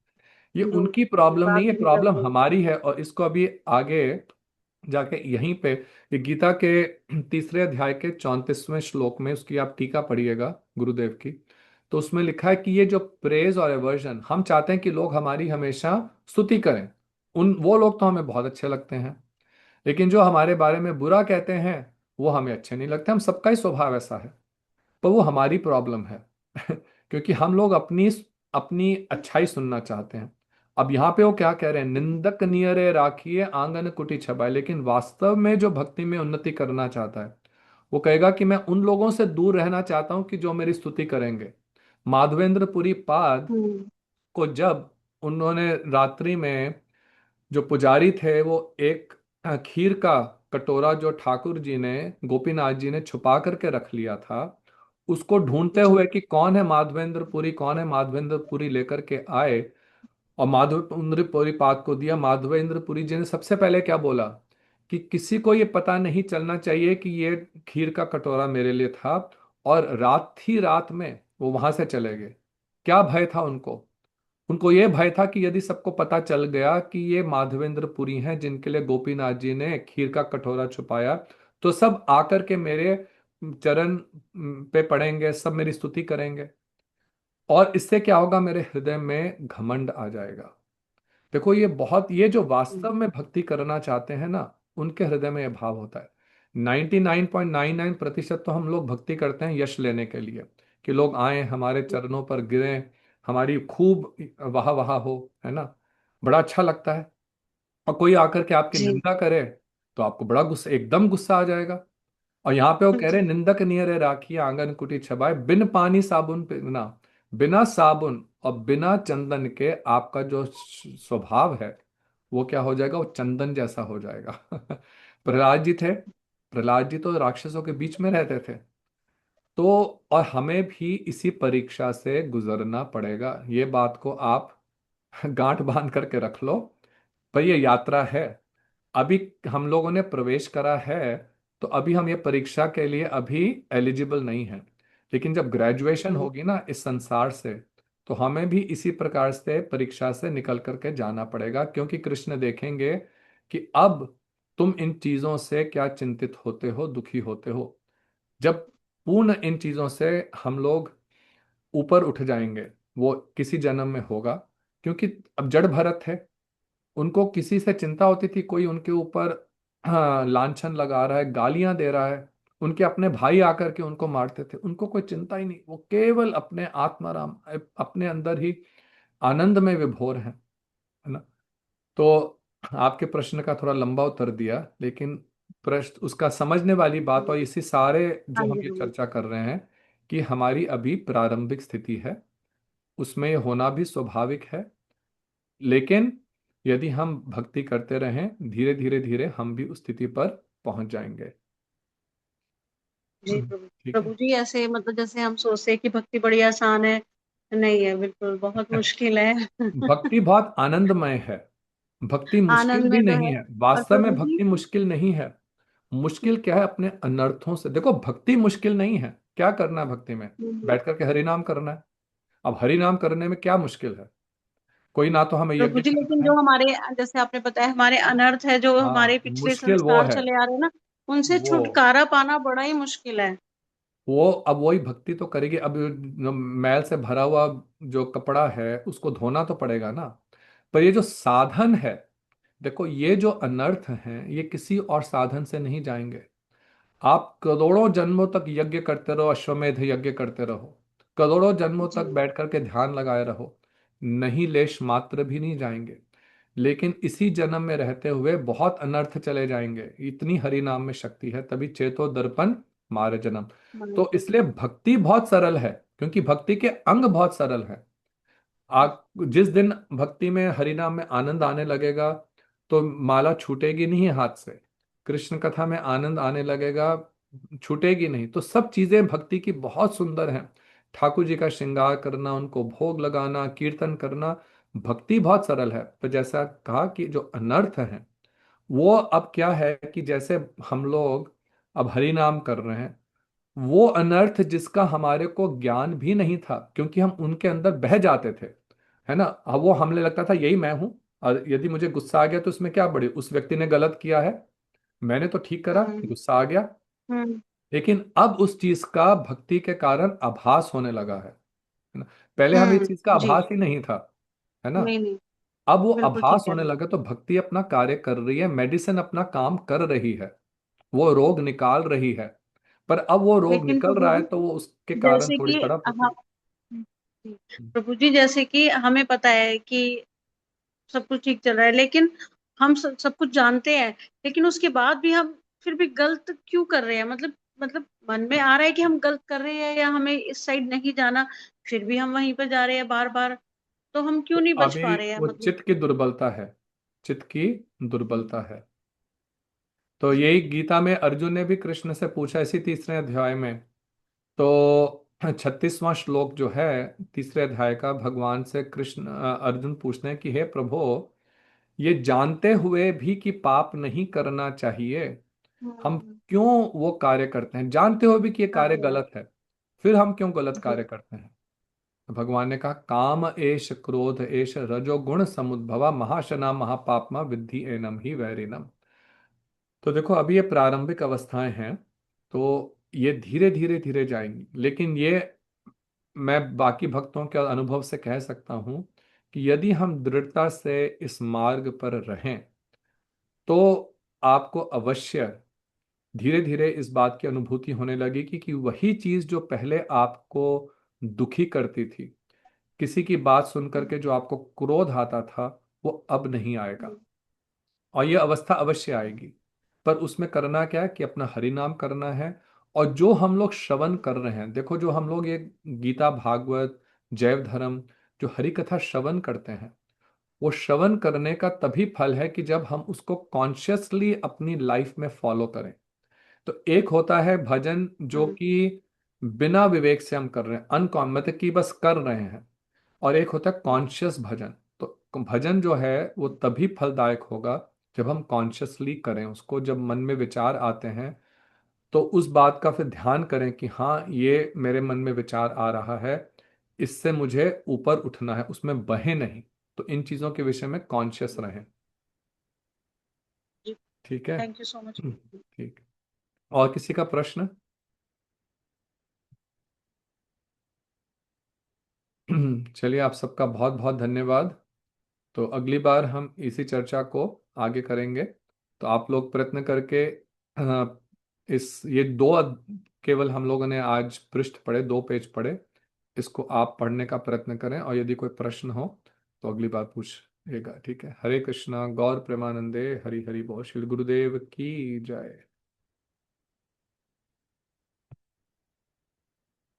ये दूर। उनकी प्रॉब्लम नहीं बात है, नहीं प्रॉब्लम करते। हमारी है। और इसको अभी आगे जाके यहीं पे, ये गीता के 3 अध्याय के 34वें श्लोक में, उसकी आप टीका पढ़िएगा गुरुदेव की, तो उसमें लिखा है कि ये जो प्रेज और एवर्जन, हम चाहते हैं कि लोग हमारी हमेशा स्तुति करें, उन वो लोग तो हमें बहुत अच्छे लगते हैं, लेकिन जो हमारे बारे में बुरा कहते हैं वो हमें अच्छे नहीं लगते। हम सबका ही स्वभाव ऐसा है, पर वो हमारी प्रॉब्लम है क्योंकि हम लोग अपनी अपनी अच्छाई सुनना चाहते हैं। अब यहाँ पे वो क्या कह रहे हैं, निंदक नियरे राखिए आंगन कुटी छबाए। लेकिन वास्तव में जो भक्ति में उन्नति करना चाहता है, वो कहेगा कि मैं उन लोगों से दूर रहना चाहता हूं कि जो मेरी स्तुति करेंगे। माधवेंद्र पाद हम्म। को जब उन्होंने रात्रि में, जो पुजारी थे वो एक खीर का कटोरा जो ठाकुर जी ने, गोपीनाथ जी ने छुपा करके रख लिया था, उसको ढूंढते जी हुए कि कौन है माधवेंद्रपुरी, कौन है माधवेंद्रपुरी, लेकर के आए और माधवेंद्रपुरी पाद को दिया। माधवेंद्रपुरी जी ने सबसे पहले क्या बोला कि किसी को ये पता नहीं चलना चाहिए कि ये खीर का कटोरा मेरे लिए था, और रात ही रात में वो वहां से चले गए। क्या भय था उनको? उनको ये भय था कि यदि सबको पता चल गया कि ये माधवेंद्र पुरी हैं जिनके लिए गोपीनाथ जी ने खीर का कटोरा छुपाया, तो सब आकर के मेरे चरण पे पड़ेंगे, सब मेरी स्तुति करेंगे, और इससे क्या होगा, मेरे हृदय में घमंड आ जाएगा। देखो ये बहुत, ये जो हम्म, वास्तव में भक्ति करना चाहते हैं ना, उनके हृदय में यह भाव होता है। 99.99% तो हम लोग भक्ति करते हैं यश लेने के लिए, कि लोग आए हमारे चरणों पर गिरे, हमारी खूब वाह वाह हो, है ना, बड़ा अच्छा लगता है। और कोई आकर के आपकी जी निंदा करे तो आपको बड़ा गुस्सा, एकदम गुस्सा आ जाएगा। और यहाँ पे वो कह रहे, जी निंदक नियरे राखी आंगन कुटी छबाए, बिन पानी साबुन बिना, बिना साबुन और बिना चंदन के आपका जो स्वभाव है वो क्या हो जाएगा, वो चंदन जैसा हो जाएगा। प्रहलाद जी थे, प्रहलाद जी तो राक्षसों के बीच में रहते थे। तो और हमें भी इसी परीक्षा से गुजरना पड़ेगा, ये बात को आप गांठ बांध करके रख लो। पर ये यात्रा है, अभी हम लोगों ने प्रवेश करा है, तो अभी हम ये परीक्षा के लिए अभी एलिजिबल नहीं है। लेकिन जब ग्रेजुएशन जी होगी ना इस संसार से, तो हमें भी इसी प्रकार से परीक्षा से निकल करके जाना पड़ेगा, क्योंकि कृष्ण देखेंगे कि अब तुम इन चीजों से क्या चिंतित होते हो, दुखी होते हो। जब पूर्ण इन चीजों से हम लोग ऊपर उठ जाएंगे, वो किसी जन्म में होगा। क्योंकि अब जड़ भरत है, उनको किसी से चिंता होती थी, कोई उनके ऊपर लांछन लगा रहा है, गालियां दे रहा है, उनके अपने भाई आकर के उनको मारते थे, उनको कोई चिंता ही नहीं, वो केवल अपने आत्माराम, अपने अंदर ही आनंद में विभोर है ना। तो आपके प्रश्न का थोड़ा लंबा उत्तर दिया, लेकिन प्रश्न उसका समझने वाली बात, और इसी सारे हाँ जो हम जी ये हाँ जी। चर्चा कर रहे हैं कि हमारी अभी प्रारंभिक स्थिति है, उसमें ये होना भी स्वाभाविक है। लेकिन यदि हम भक्ति करते रहें, धीरे धीरे धीरे हम भी उस स्थिति पर पहुंच जाएंगे। जी प्रभु, ठीक है। प्रभु जी ऐसे मतलब जैसे हम सोचते हैं कि भक्ति बड़ी आसान है, नहीं है, बिल्कुल बहुत मुश्किल है। भक्ति बहुत आनंदमय है, भक्ति मुश्किल आनंद भी में तो नहीं है। है, और वास्तव में प्रभु जी भक्ति मुश्किल नहीं है। मुश्किल क्या है, अपने अनर्थों से देखो, भक्ति मुश्किल नहीं है। क्या करना है भक्ति में, हम्म, बैठ करके हरि नाम करना है। अब हरि नाम करने में क्या मुश्किल है, कोई ना तो हमें प्रभु यज्ञ जी लेकिन करना जो है। हमारे, जैसे आपने बताया हमारे अनर्थ है, जो हमारे हाँ, पिछले मुश्किल वो संस्कार है, चले आ रहे हैं ना, उनसे वो छुटकारा पाना बड़ा ही मुश्किल है। वो अब वही भक्ति तो करेगी। अब जो मैल से भरा हुआ जो कपड़ा है उसको धोना तो पड़ेगा ना। पर ये जो साधन है, देखो ये जो अनर्थ हैं ये किसी और साधन से नहीं जाएंगे। आप करोड़ों जन्मों तक यज्ञ करते रहो, अश्वमेध यज्ञ करते रहो, करोड़ों जन्मों जी तक बैठ करके ध्यान लगाए रहो, नहीं लेश मात्र भी नहीं जाएंगे। लेकिन इसी जन्म में रहते हुए बहुत अनर्थ चले जाएंगे, इतनी हरि नाम में शक्ति है, तभी चेतो दर्पण मारे जन्म। मान तो लीजिए। इसलिए भक्ति बहुत सरल है, क्योंकि भक्ति के अंग बहुत सरल है। आप जिस दिन भक्ति में हरि नाम में आनंद आने लगेगा, तो माला छूटेगी नहीं हाथ से, कृष्ण कथा में आनंद आने लगेगा, छूटेगी नहीं। तो सब चीजें भक्ति की बहुत सुंदर हैं। ठाकुर जी का श्रृंगार करना, उनको भोग लगाना, कीर्तन करना, भक्ति बहुत सरल है। पर जैसा कहा कि जो अनर्थ है वो अब क्या है, कि जैसे हम लोग अब हरि नाम कर रहे हैं, वो अनर्थ जिसका हमारे को ज्ञान भी नहीं था, क्योंकि हम उनके अंदर बह जाते थे, है ना। अब वो हमें लगता था यही मैं हूं, और यदि मुझे गुस्सा आ गया तो उसमें क्या बड़ी, उस व्यक्ति ने गलत किया है, मैंने तो ठीक करा, हम्म गुस्सा आ गया। हम्म लेकिन अब उस चीज का भक्ति के कारण आभास होने लगा है ना। पहले हमें इस चीज का जी आभास ही नहीं था, है ना। नहीं नहीं, अब वो बिल्कुल ठीक आभास कह होने रहे हैं। लगा, तो भक्ति अपना कार्य कर रही है, मेडिसिन अपना काम कर रही है, वो रोग निकाल रही है। पर अब वो रोग लेकिन निकल प्रभु रहा है जी तो वो उसके कारण जैसे थोड़ी कि तड़प होती हम, है। प्रभु जी जैसे कि हमें पता है कि सब कुछ ठीक चल रहा है, लेकिन हम सब कुछ जानते हैं, लेकिन उसके बाद भी हम फिर भी गलत क्यों कर रहे हैं? मतलब मन में आ रहा है कि हम गलत कर रहे हैं या हमें इस साइड नहीं जाना, फिर भी हम वहीं पर जा रहे हैं बार बार। तो हम क्यों तो नहीं बच अभी पा रहे हैं वो मतलब? चित्त की दुर्बलता है, चित्त की दुर्बलता है। तो यही गीता में अर्जुन ने भी कृष्ण से पूछा, इसी तीसरे अध्याय में। तो 36वां श्लोक जो है तीसरे अध्याय का, भगवान से कृष्ण अर्जुन पूछते हैं कि हे प्रभु, ये जानते हुए भी कि पाप नहीं करना चाहिए, हम हम्म, क्यों वो कार्य करते हैं, जानते हुए भी कि ये कार्य हाँ गलत है, फिर हम क्यों गलत जी कार्य करते हैं। तो भगवान ने कहा, काम एष क्रोध एष रजोगुण समुद्भवा महाशना महापापमा विद्धि एनम ही वैरिनम। तो देखो अभी ये प्रारंभिक अवस्थाएं हैं, तो ये धीरे धीरे धीरे जाएंगी। लेकिन ये मैं बाकी भक्तों के अनुभव से कह सकता हूं कि यदि हम दृढ़ता से इस मार्ग पर रहें तो आपको अवश्य धीरे धीरे इस बात की अनुभूति होने लगेगी कि वही चीज जो पहले आपको दुखी करती थी, किसी की बात सुन करके जो आपको क्रोध आता था, वो अब नहीं आएगा। और ये अवस्था अवश्य आएगी। पर उसमें करना क्या है कि अपना हरि नाम करना है। और जो हम लोग श्रवण कर रहे हैं, देखो जो हम लोग ये गीता भागवत जैव धर्म जो हरि कथा श्रवण करते हैं, वो श्रवण करने का तभी फल है कि जब हम उसको कॉन्शियसली अपनी लाइफ में फॉलो करें। तो एक होता है भजन जो कि बिना विवेक से हम कर रहे हैं, अनकॉन मतलब कि बस कर रहे हैं। और एक होता है कॉन्शियस भजन। तो भजन जो है वो तभी फलदायक होगा जब हम कॉन्शियसली करें उसको। जब मन में विचार आते हैं तो उस बात का फिर ध्यान करें कि हाँ, ये मेरे मन में विचार आ रहा है, इससे मुझे ऊपर उठना है, उसमें बहे नहीं। तो इन चीजों के विषय में कॉन्शियस रहें। जी, ठीक है। Thank you so much. ठीक। और किसी का प्रश्न? चलिए, आप सबका बहुत बहुत धन्यवाद। तो अगली बार हम इसी चर्चा को आगे करेंगे। तो आप लोग प्रयत्न करके इस ये केवल हम लोगों ने आज पृष्ठ पढ़े, 2 पेज पढ़े, इसको आप पढ़ने का प्रयत्न करें। और यदि कोई प्रश्न हो तो अगली बार पूछिएगा। ठीक है। हरे कृष्णा गौर प्रेमानंदे हरि हरि बोल। श्री गुरुदेव की जय।